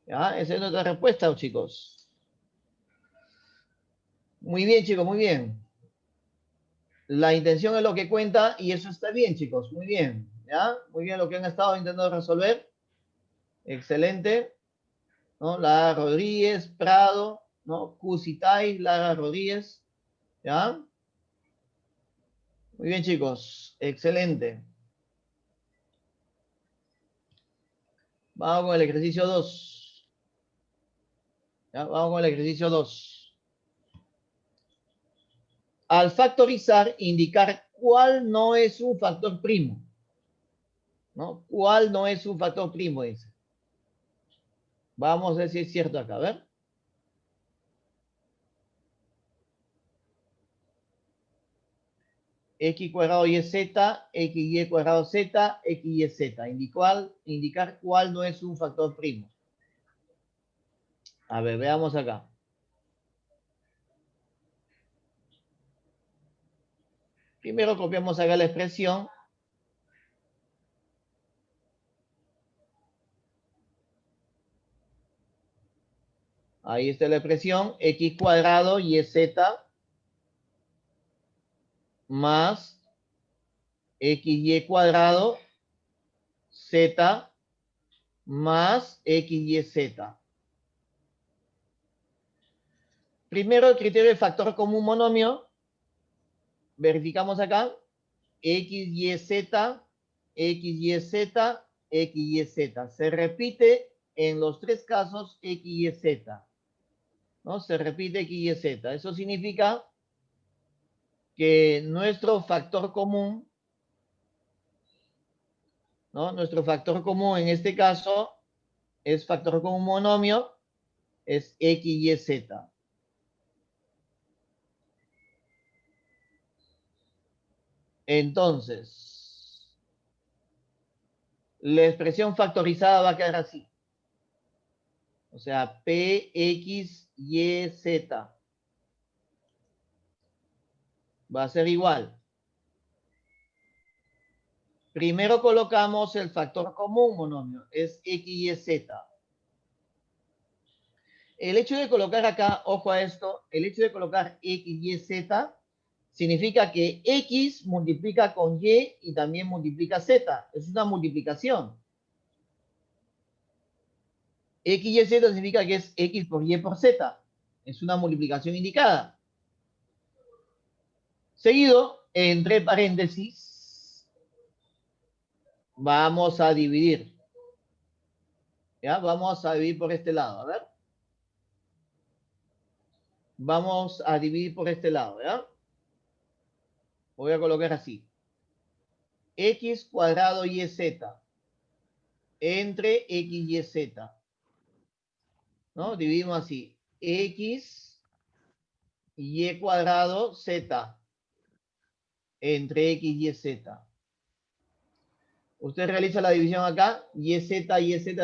¿Ya? Esa es nuestra respuesta, chicos. Muy bien, chicos, muy bien. La intención es lo que cuenta y eso está bien, chicos. Muy bien. ¿Ya? Muy bien lo que han estado intentando resolver. Excelente. ¿No? Lara Rodríguez, Prado, ¿no? Cusitay, Lara Rodríguez. ¿Ya? Muy bien, chicos. Excelente. Vamos con el ejercicio 2. ¿Ya? Vamos con el ejercicio 2. Al factorizar, indicar cuál no es un factor primo. ¿No? ¿Cuál no es un factor primo? Dice. Vamos a ver si es cierto acá. A ver. X cuadrado y z, xy cuadrado z, xy z. Indicar cuál no es un factor primo. A ver, veamos acá. Primero copiamos acá la expresión. Ahí está la expresión, x cuadrado y z más XY cuadrado Z más XYZ. Primero, el criterio de factor común monomio. Verificamos acá. XYZ, XYZ, XYZ. Se repite en los tres casos XYZ. ¿No? Se repite XYZ. Eso significa que nuestro factor común, ¿no? Nuestro factor común en este caso es factor común monomio, es XYZ. Entonces, la expresión factorizada va a quedar así. O sea, PXYZ va a ser igual. Primero colocamos el factor común monomio, es XYZ. El hecho de colocar acá, ojo a esto, el hecho de colocar XYZ significa que X multiplica con Y y también multiplica Z. Es una multiplicación. XYZ significa que es X por Y por Z. Es una multiplicación indicada. Seguido, entre paréntesis, vamos a dividir. ¿Ya? Vamos a dividir por este lado. A ver. Vamos a dividir por este lado. ¿Ya? Voy a colocar así. X cuadrado YZ entre X y Z. ¿No? Dividimos así. X y cuadrado Z entre X y Z. Usted realiza la división acá. YZ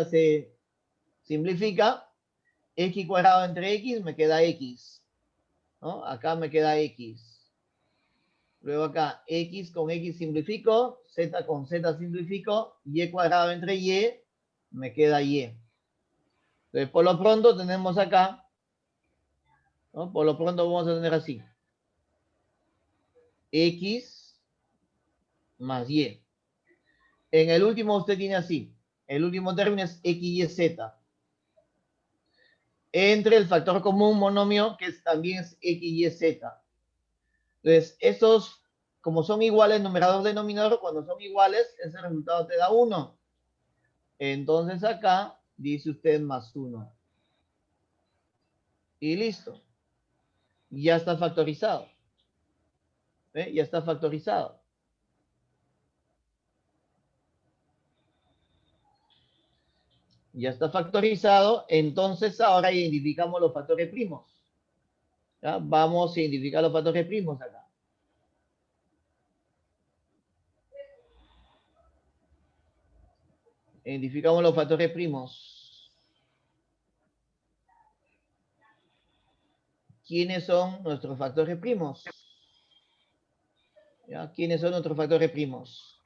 se simplifica. X cuadrado entre X me queda X. ¿No? Acá me queda X. Luego acá X con X simplifico. Z con Z simplifico. Y cuadrado entre Y me queda Y. Entonces, por lo pronto tenemos acá, ¿no? Por lo pronto vamos a tener así. X más Y. En el último usted tiene así. El último término es X y Z. Entre el factor común monomio, que también es X y Z. Entonces, estos, como son iguales, numerador-denominador, cuando son iguales, ese resultado te da 1. Entonces acá dice usted más 1. Y listo. Ya está factorizado. ¿Ve? Ya está factorizado. Ya está factorizado. Entonces ahora identificamos los factores primos. ¿Ya? Vamos a identificar los factores primos acá. Identificamos los factores primos. ¿Quiénes son nuestros factores primos? ¿Ya? ¿Quiénes son nuestros factores primos?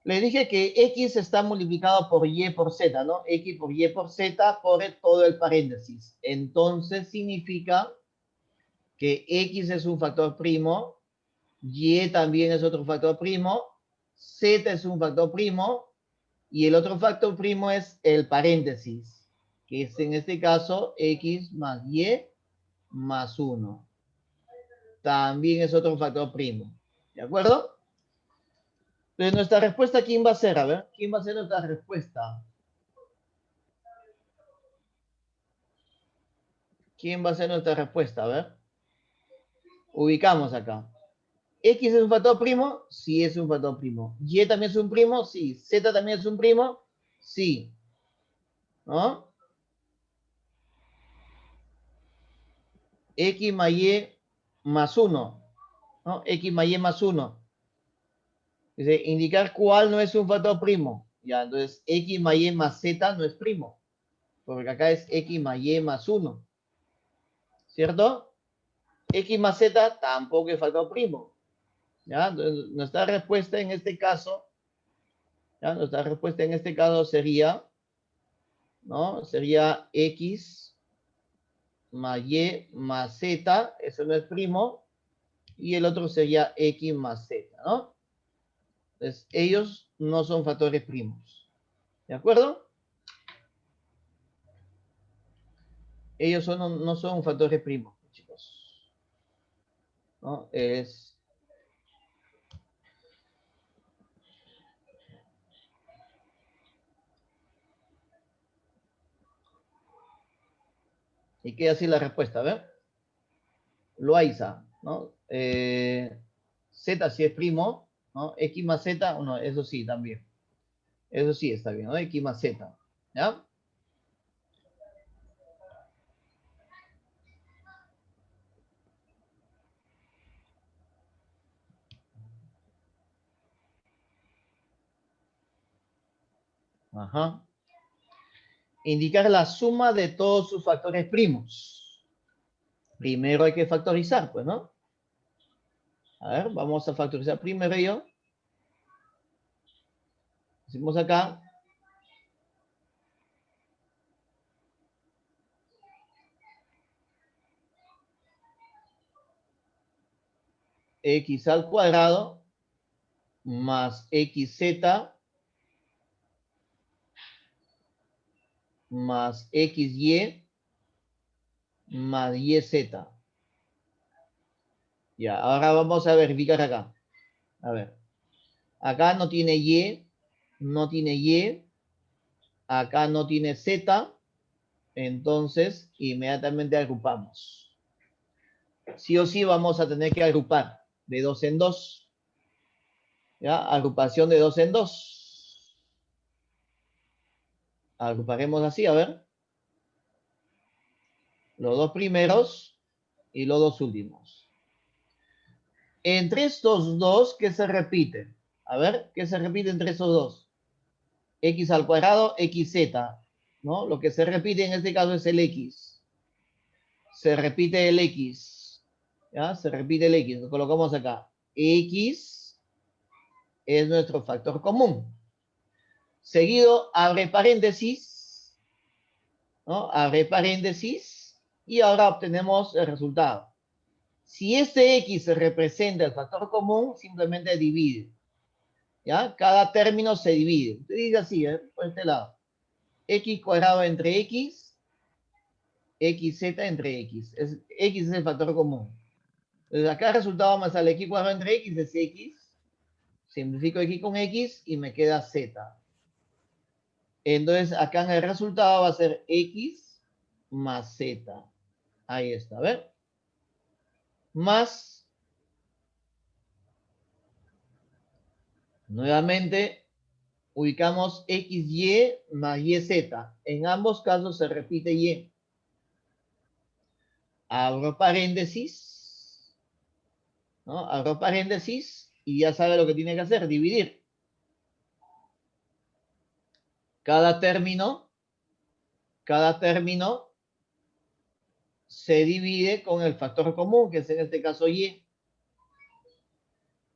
Le dije que X está multiplicado por Y por Z, ¿no? X por Y por Z por todo el paréntesis. Entonces significa que X es un factor primo, Y también es otro factor primo, Z es un factor primo, y el otro factor primo es el paréntesis, que es en este caso X más Y más 1. También es otro factor primo. ¿De acuerdo? Entonces, nuestra respuesta, ¿quién va a ser? A ver, ¿quién va a ser nuestra respuesta? ¿Quién va a ser nuestra respuesta? A ver. Ubicamos acá. ¿X es un factor primo? Sí, es un factor primo. ¿Y también es un primo? Sí. ¿Z también es un primo? Sí. ¿No? X más Y más 1. ¿No? X más Y más 1. Dice, indicar cuál no es un factor primo. Ya, entonces X más Y más Z no es primo. Porque acá es X más Y más 1. ¿Cierto? X más Z tampoco es factor primo. ¿Ya? Entonces, nuestra respuesta en este caso, ¿ya? Nuestra respuesta en este caso sería, ¿no? Sería X más Y más Z, eso no es primo, y el otro sería X más Z, ¿no? Entonces, ellos no son factores primos. ¿De acuerdo? Ellos no son factores primos, chicos. ¿No? Y queda así la respuesta, a ver. Loaiza, ¿no? Z si es primo, ¿no? X más Z, no, eso sí, también. Eso sí está bien, ¿no? X más Z, ¿ya? Ajá. Indicar la suma de todos sus factores primos. Primero hay que factorizar, pues, ¿no? A ver, vamos a factorizar primero yo. Hacemos acá. X al cuadrado más XZ más XY más YZ. Ya, ahora vamos a verificar acá. A ver, acá no tiene Y, no tiene Y, acá no tiene Z, entonces inmediatamente agrupamos. Sí o sí vamos a tener que agrupar de dos en dos. ¿Ya? Agrupación de dos en dos. Agruparemos así, a ver. Los dos primeros y los dos últimos. Entre estos dos, ¿qué se repite? A ver, ¿qué se repite entre esos dos? X al cuadrado, XZ, ¿no? Lo que se repite en este caso es el X. Se repite el X, ¿ya? Se repite el X, lo colocamos acá. X es nuestro factor común. Seguido, abre paréntesis, ¿no? Abre paréntesis, y ahora obtenemos el resultado. Si este X representa el factor común, simplemente divide. ¿Ya? Cada término se divide. Usted dice así, por este lado. X cuadrado entre X, XZ entre X. X es el factor común. Entonces acá el resultado me sale X cuadrado entre X es X. Simplifico X con X y me queda Z. Entonces acá en el resultado va a ser X más Z. Ahí está, a ver. Más, nuevamente, ubicamos XY más YZ. En ambos casos se repite Y. Abro paréntesis, ¿no? Abro paréntesis y ya sabe lo que tiene que hacer, dividir. Cada término se divide con el factor común, que es en este caso Y.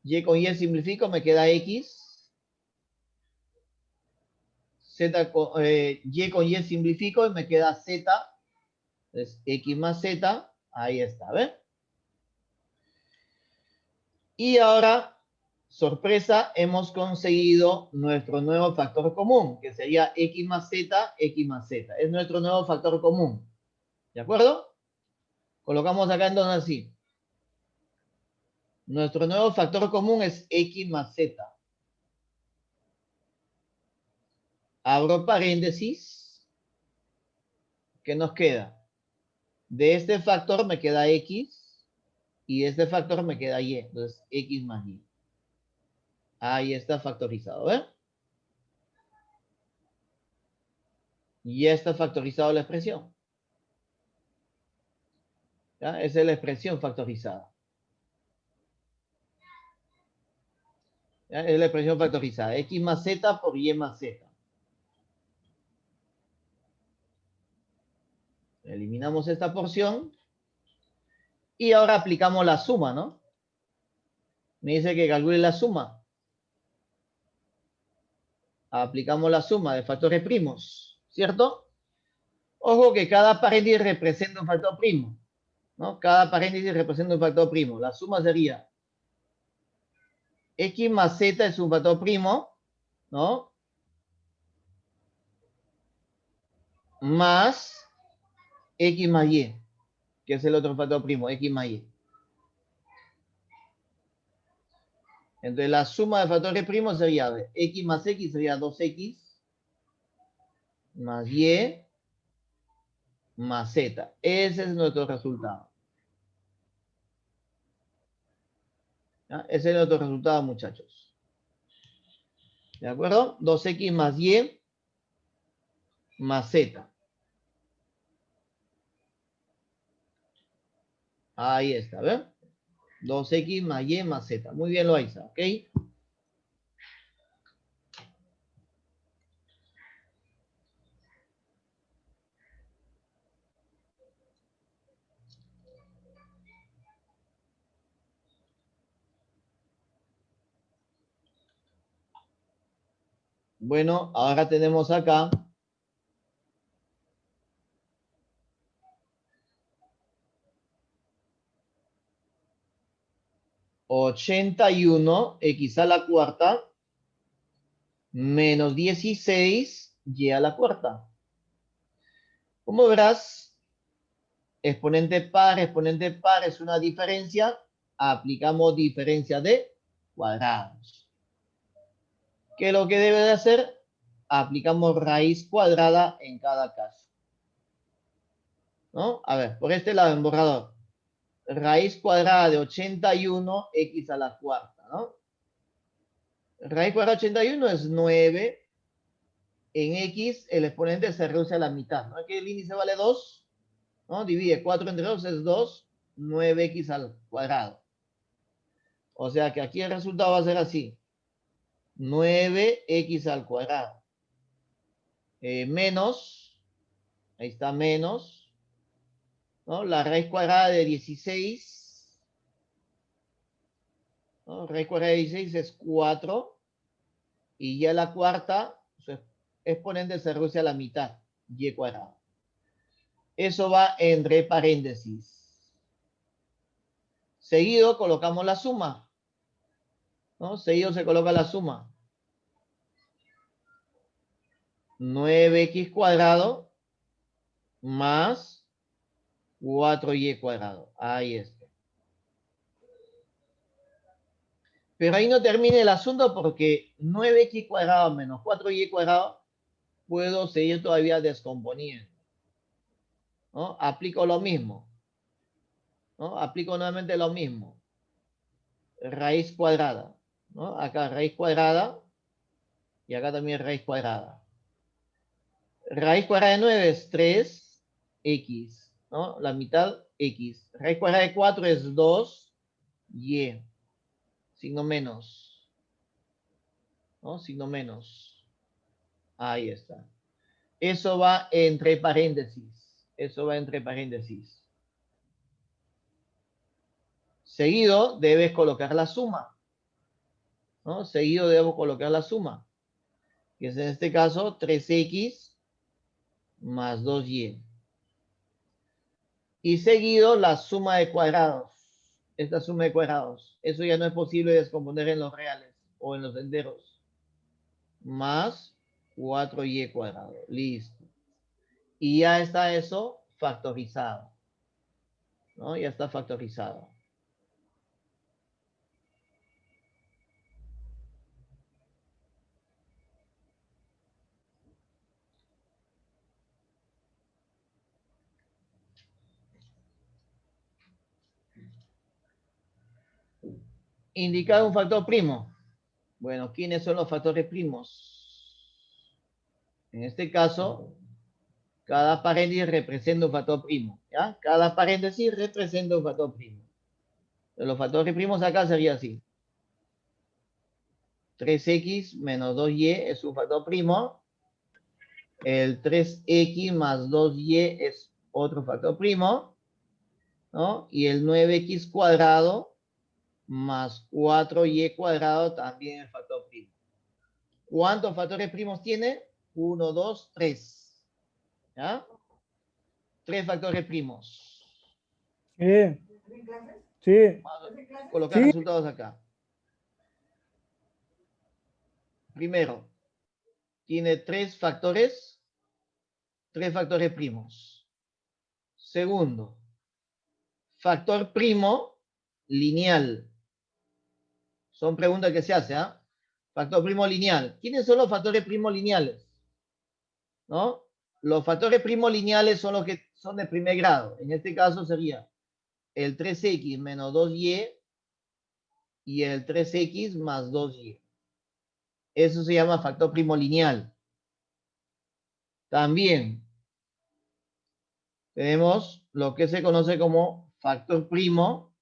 Y con Y simplifico, me queda X. Y con Y simplifico y me queda Z. Entonces, X más Z, ahí está, ¿ven? Y ahora, sorpresa, hemos conseguido nuestro nuevo factor común, que sería X más Z, X más Z. Es nuestro nuevo factor común. ¿De acuerdo? Colocamos acá entonces así. Nuestro nuevo factor común es X más Z. Abro paréntesis. ¿Qué nos queda? De este factor me queda X y de este factor me queda Y. Entonces, X más Y. Ahí está factorizado, ¿eh? Ya está factorizado la expresión. ¿Ya? Esa es la expresión factorizada. ¿Ya? Es la expresión factorizada. X más Z por Y más Z. Eliminamos esta porción. Y ahora aplicamos la suma, ¿no? Me dice que calcule la suma. Aplicamos la suma de factores primos, ¿cierto? Ojo que cada paréntesis representa un factor primo. ¿no? Cada paréntesis representa un factor primo. La suma sería X más Z es un factor primo, ¿no? Más X más Y, que es el otro factor primo, X más Y. Entonces la suma de factores primos sería X más X sería 2X más Y más Z. Ese es nuestro resultado. ¿Ya? Ese es nuestro resultado, muchachos. ¿De acuerdo? 2X más Y más Z. Ahí está, ¿ven? 2X más Y más Z. Muy bien, Loaiza, ¿ok? Bueno, ahora tenemos acá 81 X a la cuarta menos 16 Y a la cuarta. Como verás, exponente par es una diferencia. Aplicamos diferencia de cuadrados. ¿Qué es lo que debe de hacer? Aplicamos raíz cuadrada en cada caso. ¿No? A ver, por este lado en borrador. Raíz cuadrada de 81 X a la cuarta, ¿no? Raíz cuadrada de 81 es 9. En X el exponente se reduce a la mitad, ¿no? Aquí el índice vale 2, ¿no? Divide 4 entre 2 es 2, 9X al cuadrado. O sea que aquí el resultado va a ser así. 9X al cuadrado. Menos, ahí está menos, ¿no? La raíz cuadrada de 16, ¿no? Raíz cuadrada de 16 es 4. Y ya la cuarta, su exponente se reduce a la mitad, Y cuadrado. Eso va entre paréntesis. Seguido colocamos la suma, ¿no? Seguido se coloca la suma. 9X cuadrado más 4Y cuadrado. Ahí está. Pero ahí no termina el asunto porque 9X cuadrado menos 4Y cuadrado puedo seguir todavía descomponiendo, ¿no? Aplico lo mismo, ¿no? Aplico nuevamente lo mismo. Raíz cuadrada, ¿no? Acá raíz cuadrada y acá también raíz cuadrada. Raíz cuadrada de 9 es 3x, ¿no? La mitad x. Raíz cuadrada de 4 es 2y, signo menos, ¿no? Signo menos. Ahí está. Eso va entre paréntesis. Eso va entre paréntesis. Seguido debes colocar la suma, ¿no? Seguido debo colocar la suma, que es en este caso 3x más 2y. Y seguido la suma de cuadrados. Esta suma de cuadrados. Eso ya no es posible descomponer en los reales o en los enteros. Más 4y cuadrado. Listo. Y ya está eso factorizado, ¿no? Ya está factorizado. Indicar un factor primo. Bueno, ¿quiénes son los factores primos? En este caso, cada paréntesis representa un factor primo, ¿ya? Cada paréntesis representa un factor primo. Los factores primos acá sería así. 3x menos 2y es un factor primo. El 3x más 2y es otro factor primo, ¿no? Y el 9x cuadrado más 4y cuadrado también es factor primo. ¿Cuántos factores primos tiene? 1, 2, 3. ¿Ya? 3 factores primos. Sí. Sí. Vamos a colocar Sí. resultados acá. Primero, tiene tres factores primos. Segundo, factor primo lineal. Son preguntas que se hacen, ¿ah? Factor primo lineal. ¿Quiénes son los factores primos lineales? ¿No? Los factores primos lineales son los que son de primer grado. En este caso sería el 3x menos 2y y el 3x más 2y. Eso se llama factor primo lineal. También tenemos lo que se conoce como factor primo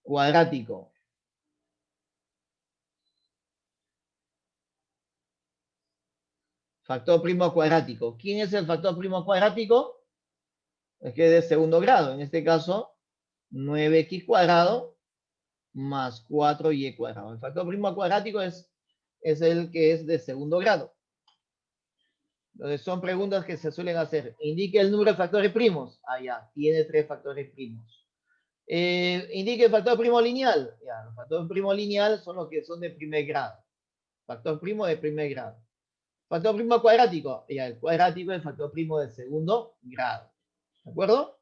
cuadrático. Factor primo cuadrático. ¿Quién es el factor primo cuadrático? Es que es de segundo grado. En este caso, 9x cuadrado más 4y cuadrado. El factor primo cuadrático es el que es de segundo grado. Entonces son preguntas que se suelen hacer. Indique el número de factores primos. Ah, ya, tiene 3 factores primos. Indique el factor primo lineal. Ya, los factores primo lineal son los que son de primer grado. Factor primo de primer grado. Factor primo cuadrático. Ya, el cuadrático es el factor primo de segundo grado. ¿De acuerdo?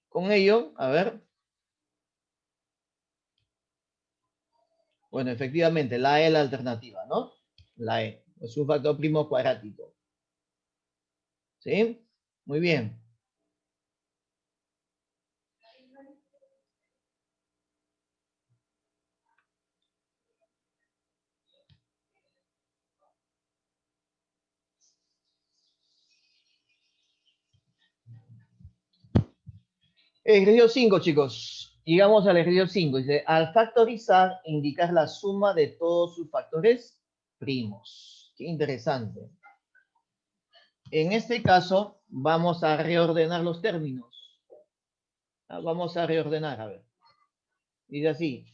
Con ello, a ver. Bueno, efectivamente, la E es la alternativa, ¿no? La E. Es un factor primo cuadrático. ¿Sí? Muy bien. Ejercicio 5, chicos. Llegamos al ejercicio 5. Dice, al factorizar, indicar la suma de todos sus factores primos. Qué interesante. En este caso, vamos a reordenar los términos. Vamos a reordenar, a ver. Dice así,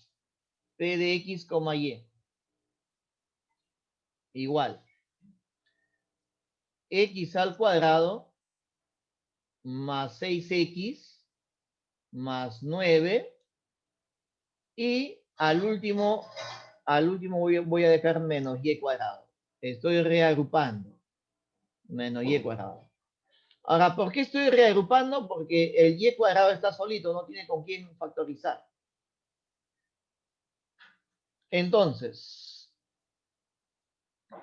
P de X, Y. Igual. X al cuadrado más 6X más 9. Y al último voy a dejar menos Y cuadrado. Estoy reagrupando. Menos Y cuadrado. Ahora, ¿por qué estoy reagrupando? Porque el Y cuadrado está solito, no tiene con quién factorizar. Entonces,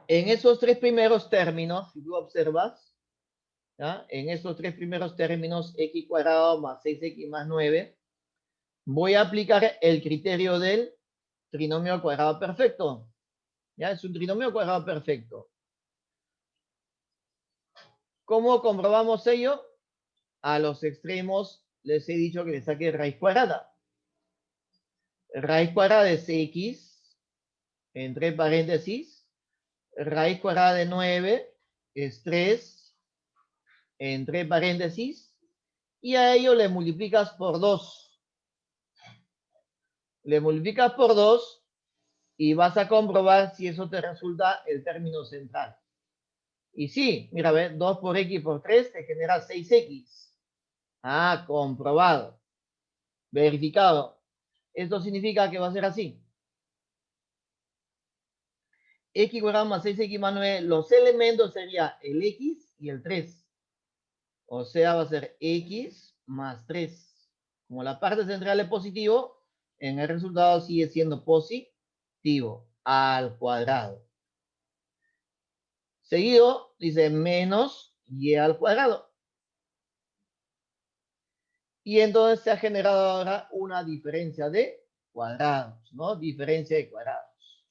en esos tres primeros términos, si tú observas, ¿ya? En esos tres primeros términos, X cuadrado más 6X más 9, voy a aplicar el criterio del trinomio cuadrado perfecto. ¿Ya? Es un trinomio cuadrado perfecto. ¿Cómo comprobamos ello? A los extremos les he dicho que le saque raíz cuadrada. Raíz cuadrada de X, entre paréntesis, raíz cuadrada de 9 es 3, entre paréntesis, y a ello le multiplicas por 2. Le multiplicas por 2 y vas a comprobar si eso te resulta el término central. Y sí, mira, ve, 2 por X por 3 te genera 6X. Ah, comprobado. Verificado. Esto significa que va a ser así. X cuadrado más 6X más 9, los elementos serían el X y el 3. O sea, va a ser X más 3. Como la parte central es positivo, en el resultado sigue siendo positivo al cuadrado. Seguido, dice menos Y al cuadrado. Y entonces se ha generado ahora una diferencia de cuadrados, ¿no? Diferencia de cuadrados.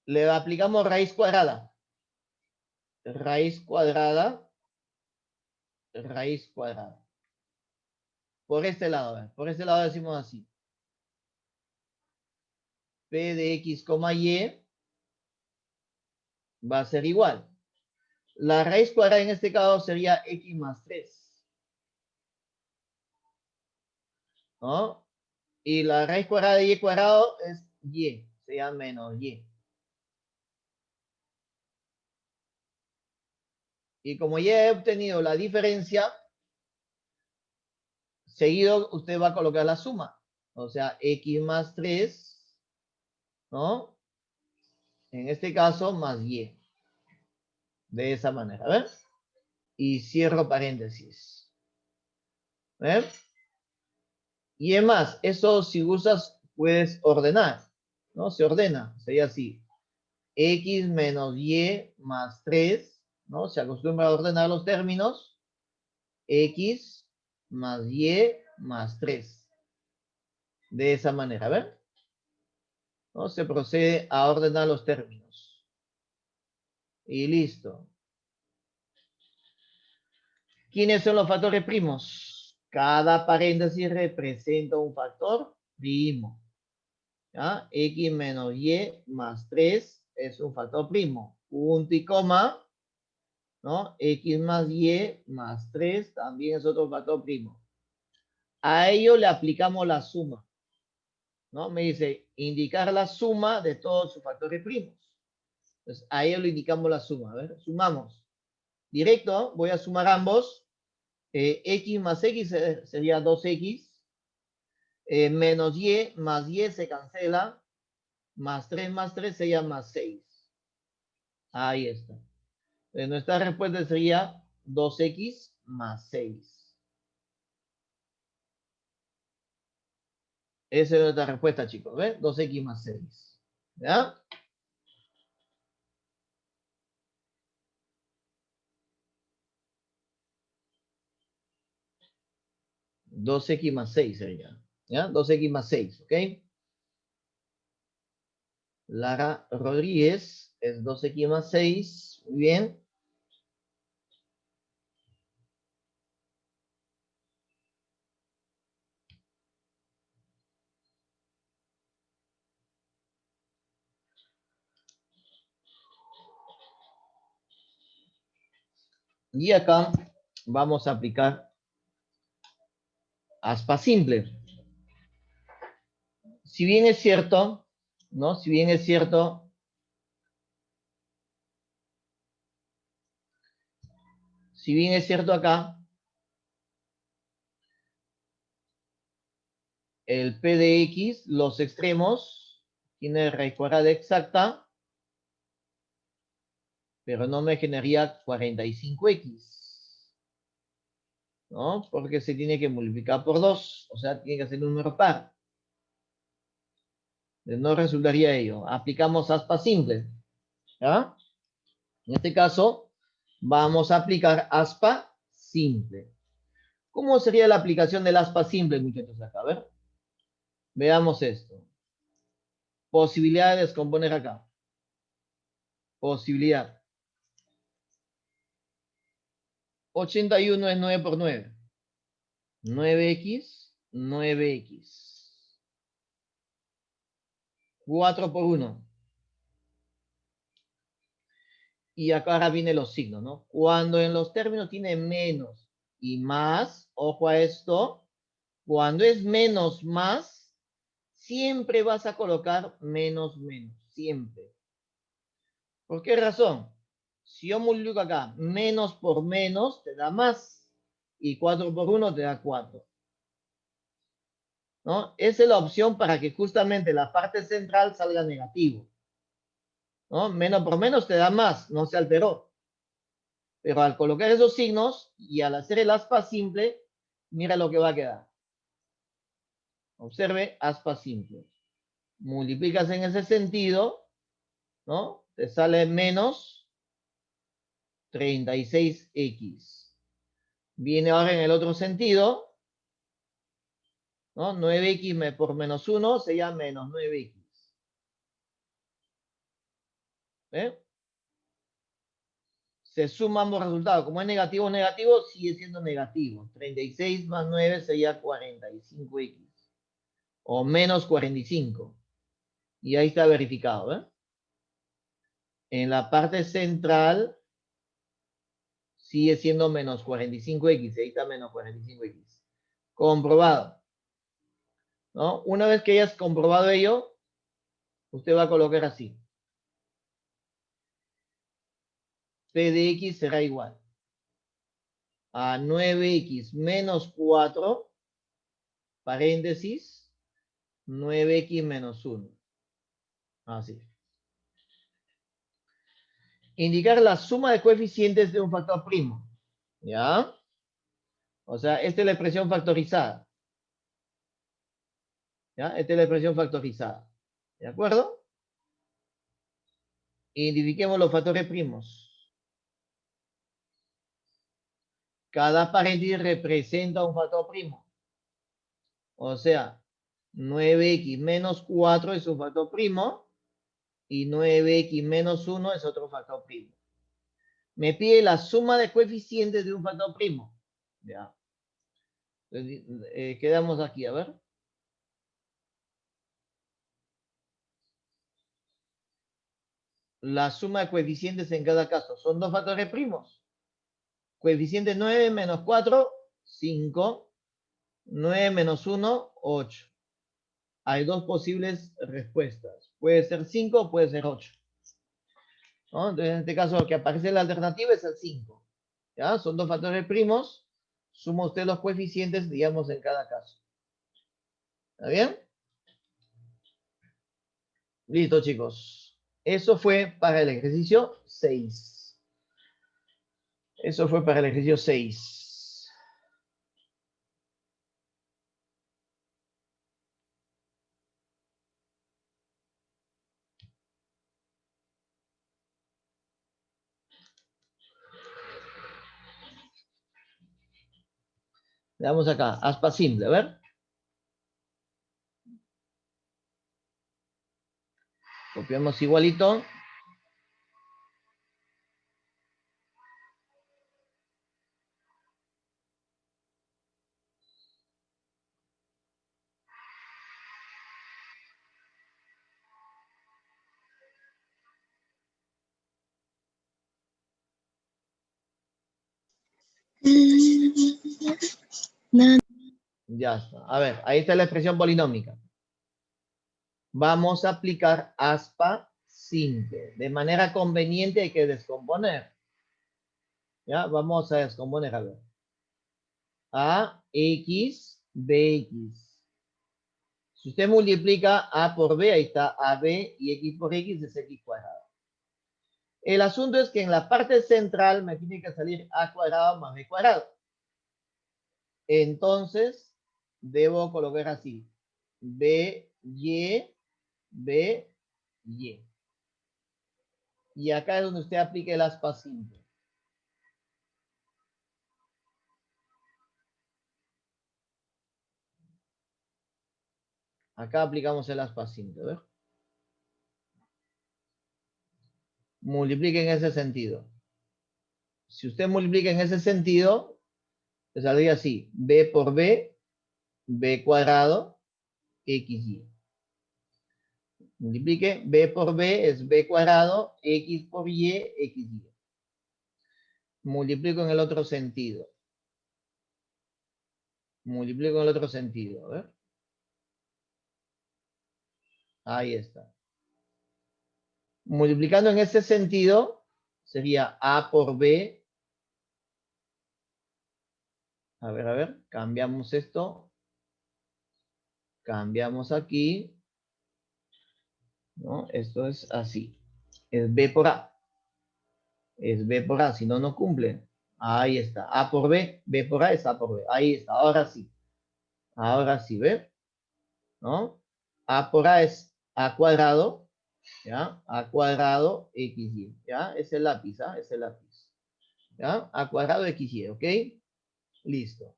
Le aplicamos raíz cuadrada. Raíz cuadrada. Raíz cuadrada. Por este lado, por este lado decimos así. P de X, Y va a ser igual. La raíz cuadrada en este caso sería X más 3. ¿No? Y la raíz cuadrada de Y cuadrado es Y. Sería menos Y. Y como ya he obtenido la diferencia, seguido usted va a colocar la suma. O sea, x más 3, ¿no? En este caso, más y. De esa manera, ¿ves? Y cierro paréntesis. ¿Ves? Y es más, eso si usas, puedes ordenar, ¿no? Se ordena, sería así. X menos y más 3, ¿no? Se acostumbra a ordenar los términos. X más y más 3. De esa manera, ¿ven? ¿No? Se procede a ordenar los términos. Y listo. ¿Quiénes son los factores primos? Cada paréntesis representa un factor primo. ¿Ya? X menos y más 3 es un factor primo. Punto y coma, ¿no? X más y más 3 también es otro factor primo. A ello le aplicamos la suma, ¿no? Me dice indicar la suma de todos sus factores primos. Entonces, a ello le indicamos la suma. A ver, sumamos. Directo, voy a sumar ambos. X más X sería 2X. Menos Y más Y se cancela. Más 3 sería más 6. Ahí está. Nuestra respuesta sería 2X más 6. Esa es nuestra respuesta, chicos. ¿Ven? 2X más 6. ¿Ya? Dos x más 6 sería. ¿Ya? 2X más 6, ¿ok? Lara Rodríguez es 2X más 6. Muy bien. Y acá vamos a aplicar aspa simple. Si bien es cierto, ¿no? Si bien es cierto, acá, el P de X, los extremos, tiene raíz cuadrada exacta, pero no me generaría 45X, ¿no? Porque se tiene que multiplicar por 2, o sea, tiene que ser un número par. No resultaría ello. Aplicamos aspa simple, ¿ya? En este caso, vamos a aplicar aspa simple. ¿Cómo sería la aplicación del aspa simple, muchachos? Acá, a ver. Veamos esto. Posibilidad de descomponer acá. Posibilidad. 81 es 9 por 9. 9X, 9X. 4 por 1. Y acá ahora vienen los signos, ¿no? Cuando en los términos tiene menos y más, ojo a esto, cuando es menos más, siempre vas a colocar menos menos, siempre. ¿Por qué razón? Si yo multiplico acá menos por menos, te da más. Y 4 por 1 te da 4. ¿No? Esa es la opción para que justamente la parte central salga negativo. ¿No? Menos por menos te da más, no se alteró. Pero al colocar esos signos y al hacer el aspa simple, mira lo que va a quedar. Observe, aspa simple. Multiplicas en ese sentido, ¿no? Te sale menos 36X. Viene ahora en el otro sentido, ¿no? 9X por menos 1 sería menos 9X. ¿Eh? Se suman ambos resultados. Como es negativo, negativo, sigue siendo negativo. 36 más 9 sería 45X. O menos 45. Y ahí está verificado, ¿eh? En la parte central sigue siendo menos 45X. Ahí está menos 45X. Comprobado. ¿No? Una vez que hayas comprobado ello, usted va a colocar así. P de X será igual. a 9x menos 4, paréntesis, 9x menos 1. Así. Indicar la suma de coeficientes de un factor primo. ¿Ya? O sea, esta es la expresión factorizada. ¿Ya? Esta es la expresión factorizada. ¿De acuerdo? Identifiquemos los factores primos. Cada paréntesis representa un factor primo. O sea, 9x menos 4 es un factor primo y 9x menos 1 es otro factor primo. Me pide la suma de coeficientes de un factor primo. Ya. Quedamos aquí, a ver. La suma de coeficientes en cada caso. Son dos factores primos. Coeficiente 9 menos 4, 5. 9 menos 1, 8. Hay dos posibles respuestas. Puede ser 5 o puede ser 8. ¿No? Entonces, en este caso, lo que aparece en la alternativa es el 5. ¿Ya? Son dos factores primos. Suma usted los coeficientes, digamos, en cada caso. ¿Está bien? Listo, chicos. Eso fue para el ejercicio 6. Eso fue para el ejercicio 6. Veamos acá, aspa simple, a ver. Copiamos igualito. Ya está. A ver, ahí está la expresión polinómica. Vamos a aplicar aspa simple. De manera conveniente hay que descomponer. ¿Ya? Vamos a descomponer, a ver. A, X, BX. Si usted multiplica A por B, ahí está AB y X por X es X cuadrado. El asunto es que en la parte central me tiene que salir A cuadrado más B cuadrado. Entonces, debo colocar así. B, Y, B, Y. Y acá es donde usted aplica el aspa simple. Acá aplicamos el aspa simple, ¿ver? Multiplique en ese sentido. Si usted multiplica en ese sentido, le saldría así. B por B, B cuadrado, XY. Multiplique, B por B es B cuadrado, X por Y, XY. Multiplico en el otro sentido. Multiplico en el otro sentido, a ver. Ahí está. Multiplicando en ese sentido, sería A por B. A ver, cambiamos esto. Cambiamos aquí. ¿No? Esto es así. Es B por A. Es B por A, si no, no cumple. Ahí está. A por B, B por A es A por B. Ahí está, ahora sí. Ahora sí, ¿ve? ¿No? A por A es A cuadrado, ¿ya? A cuadrado XY, ¿ya? Es el lápiz, ¿ah? Es el lápiz. ¿Ya? A cuadrado XY, ¿ok? Listo.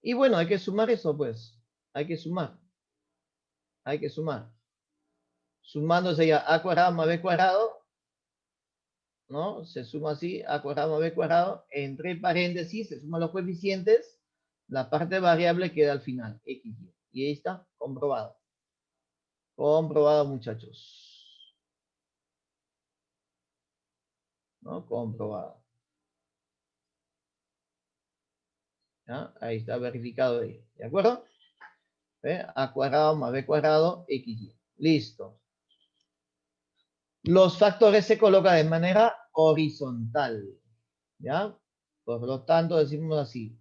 Y bueno, hay que sumar eso, pues. Hay que sumar. Hay que sumar. Sumando sería A cuadrado más B cuadrado, ¿no? Se suma así, A cuadrado más B cuadrado, entre paréntesis, se suman los coeficientes, la parte variable queda al final, XY. Y ahí está, comprobado. Comprobado, muchachos. ¿No? Comprobado. ¿Ya? Ahí está verificado ahí. ¿De acuerdo? ¿Ve? A cuadrado más B cuadrado, XY. Listo. Los factores se colocan de manera horizontal. ¿Ya? Por lo tanto, decimos así.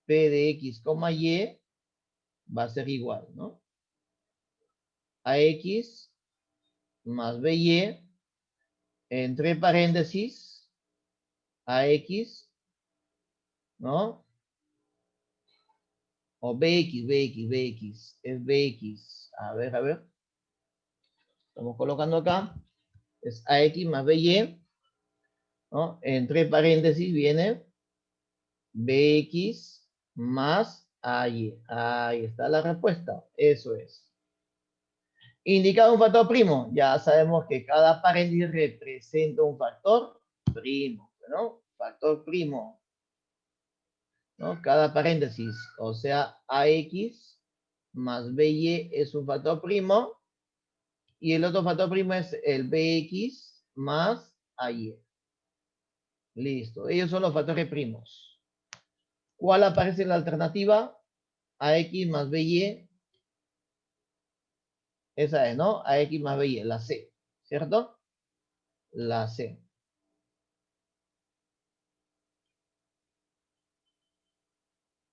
P de X, Y va a ser igual, ¿no? A X más BY entre paréntesis a X, ¿no? O BX, es BX. A ver. Estamos colocando acá. Es AX más BY, ¿no? Entre paréntesis viene BX más AY. Ahí está la respuesta. Eso es. Indicado un factor primo. Ya sabemos que cada paréntesis representa un factor primo, ¿no? Factor primo, ¿no? Cada paréntesis, o sea, AX más BY es un factor primo y el otro factor primo es el BX más AY. Listo, ellos son los factores primos. ¿Cuál aparece en la alternativa? AX más BY. Esa es, ¿no? AX más BY, la C, ¿cierto? La C.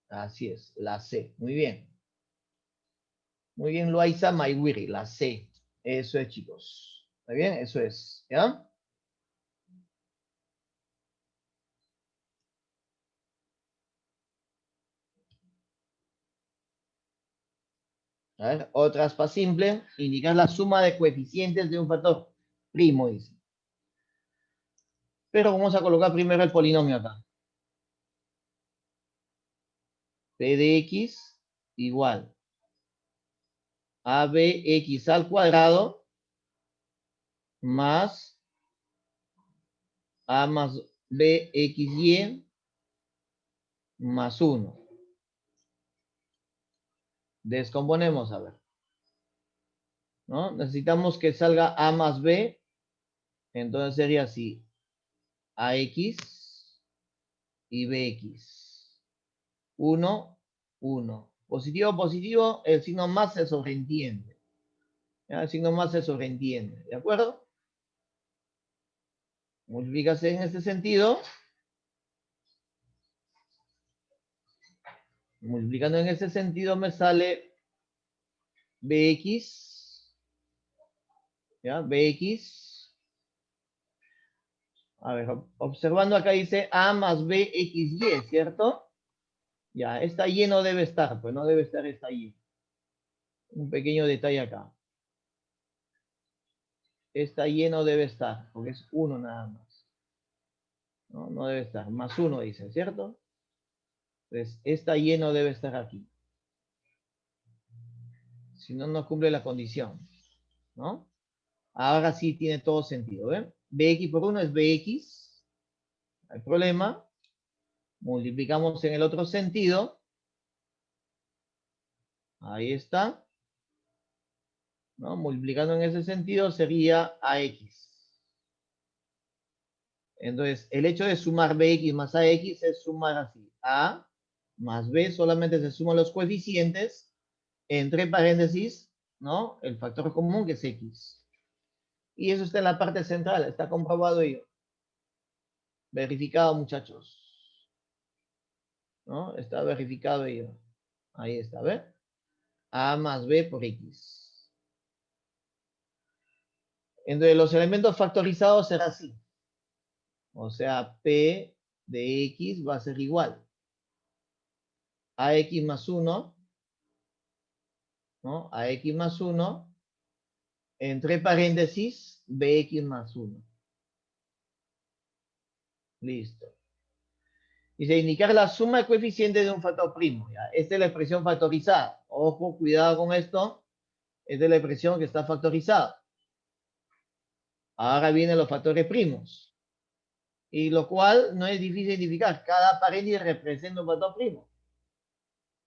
Así es, la C. Muy bien. Muy bien, Loaiza Maiwiri, la C. Eso es, chicos. ¿Está bien? Eso es. ¿Ya? A ver, otra aspa simple. Indicar la suma de coeficientes de un factor primo, dice. Pero vamos a colocar primero el polinomio acá. P de X igual a BX al cuadrado más A más BXY más 1. Descomponemos, a ver. ¿No? Necesitamos que salga A más B. Entonces sería así. AX y BX. 1, 1. Positivo, positivo, el signo más se sobreentiende. ¿Ya? El signo más se sobreentiende. ¿De acuerdo? Multiplícase en este sentido. Multiplicando en ese sentido me sale BX. ¿Ya? BX. A ver, observando acá dice A más BXY, ¿cierto? Ya, esta Y no debe estar, pues no debe estar esta Y. Un pequeño detalle acá. Esta Y no debe estar, porque es 1 nada más. No, no debe estar. Más 1 dice, ¿cierto? Entonces, esta Y no debe estar aquí. Si no, no cumple la condición. ¿No? Ahora sí tiene todo sentido, ¿ven? BX por 1 es BX. No hay problema. Multiplicamos en el otro sentido. Ahí está. ¿No? Multiplicando en ese sentido sería AX. Entonces, el hecho de sumar BX más AX es sumar así. A más B solamente se suman los coeficientes entre paréntesis, ¿no? El factor común que es X. Y eso está en la parte central, está comprobado ello. Verificado, muchachos. ¿No? Está verificado ello. Ahí está, ¿ve? A más B por X. Entre los elementos factorizados será así. O sea, P de X va a ser igual a X más 1, ¿no? A X más 1, entre paréntesis, BX más 1. Listo. Dice, indicar la suma de coeficientes de un factor primo. ¿Ya? Esta es la expresión factorizada. Ojo, cuidado con esto. Esta es la expresión que está factorizada. Ahora vienen los factores primos. Y lo cual no es difícil identificar. Cada paréntesis representa un factor primo.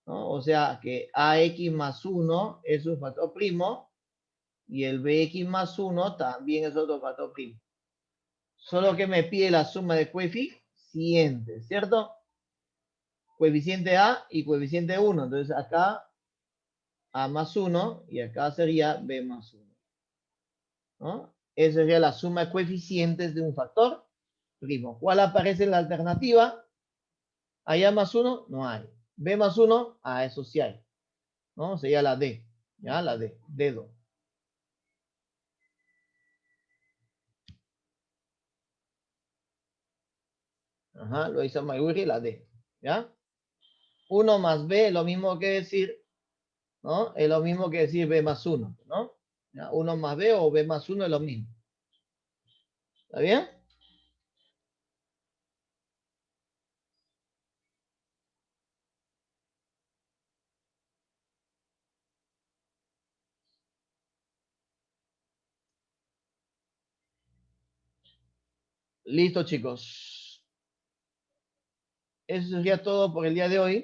¿No? O sea que AX más 1 es un factor primo. Y el BX más 1 también es otro factor primo. Solo que me pide la suma de coeficientes, ¿cierto? Coeficiente A y coeficiente 1. Entonces acá A más 1 y acá sería B más 1. ¿No? Esa sería la suma de coeficientes de un factor primo. ¿Cuál aparece en la alternativa? ¿A más 1? No hay. B más 1, eso sí hay. ¿No? Sería la D. ¿Ya? La D. Dedo. Ajá, lo hizo Mayuri, la D. ¿Ya? 1 más B es lo mismo que decir, ¿no? Es lo mismo que decir B más 1, ¿no? ¿Ya? 1 más B o B más 1 es lo mismo. ¿Está bien? Listo, chicos. Eso sería todo por el día de hoy.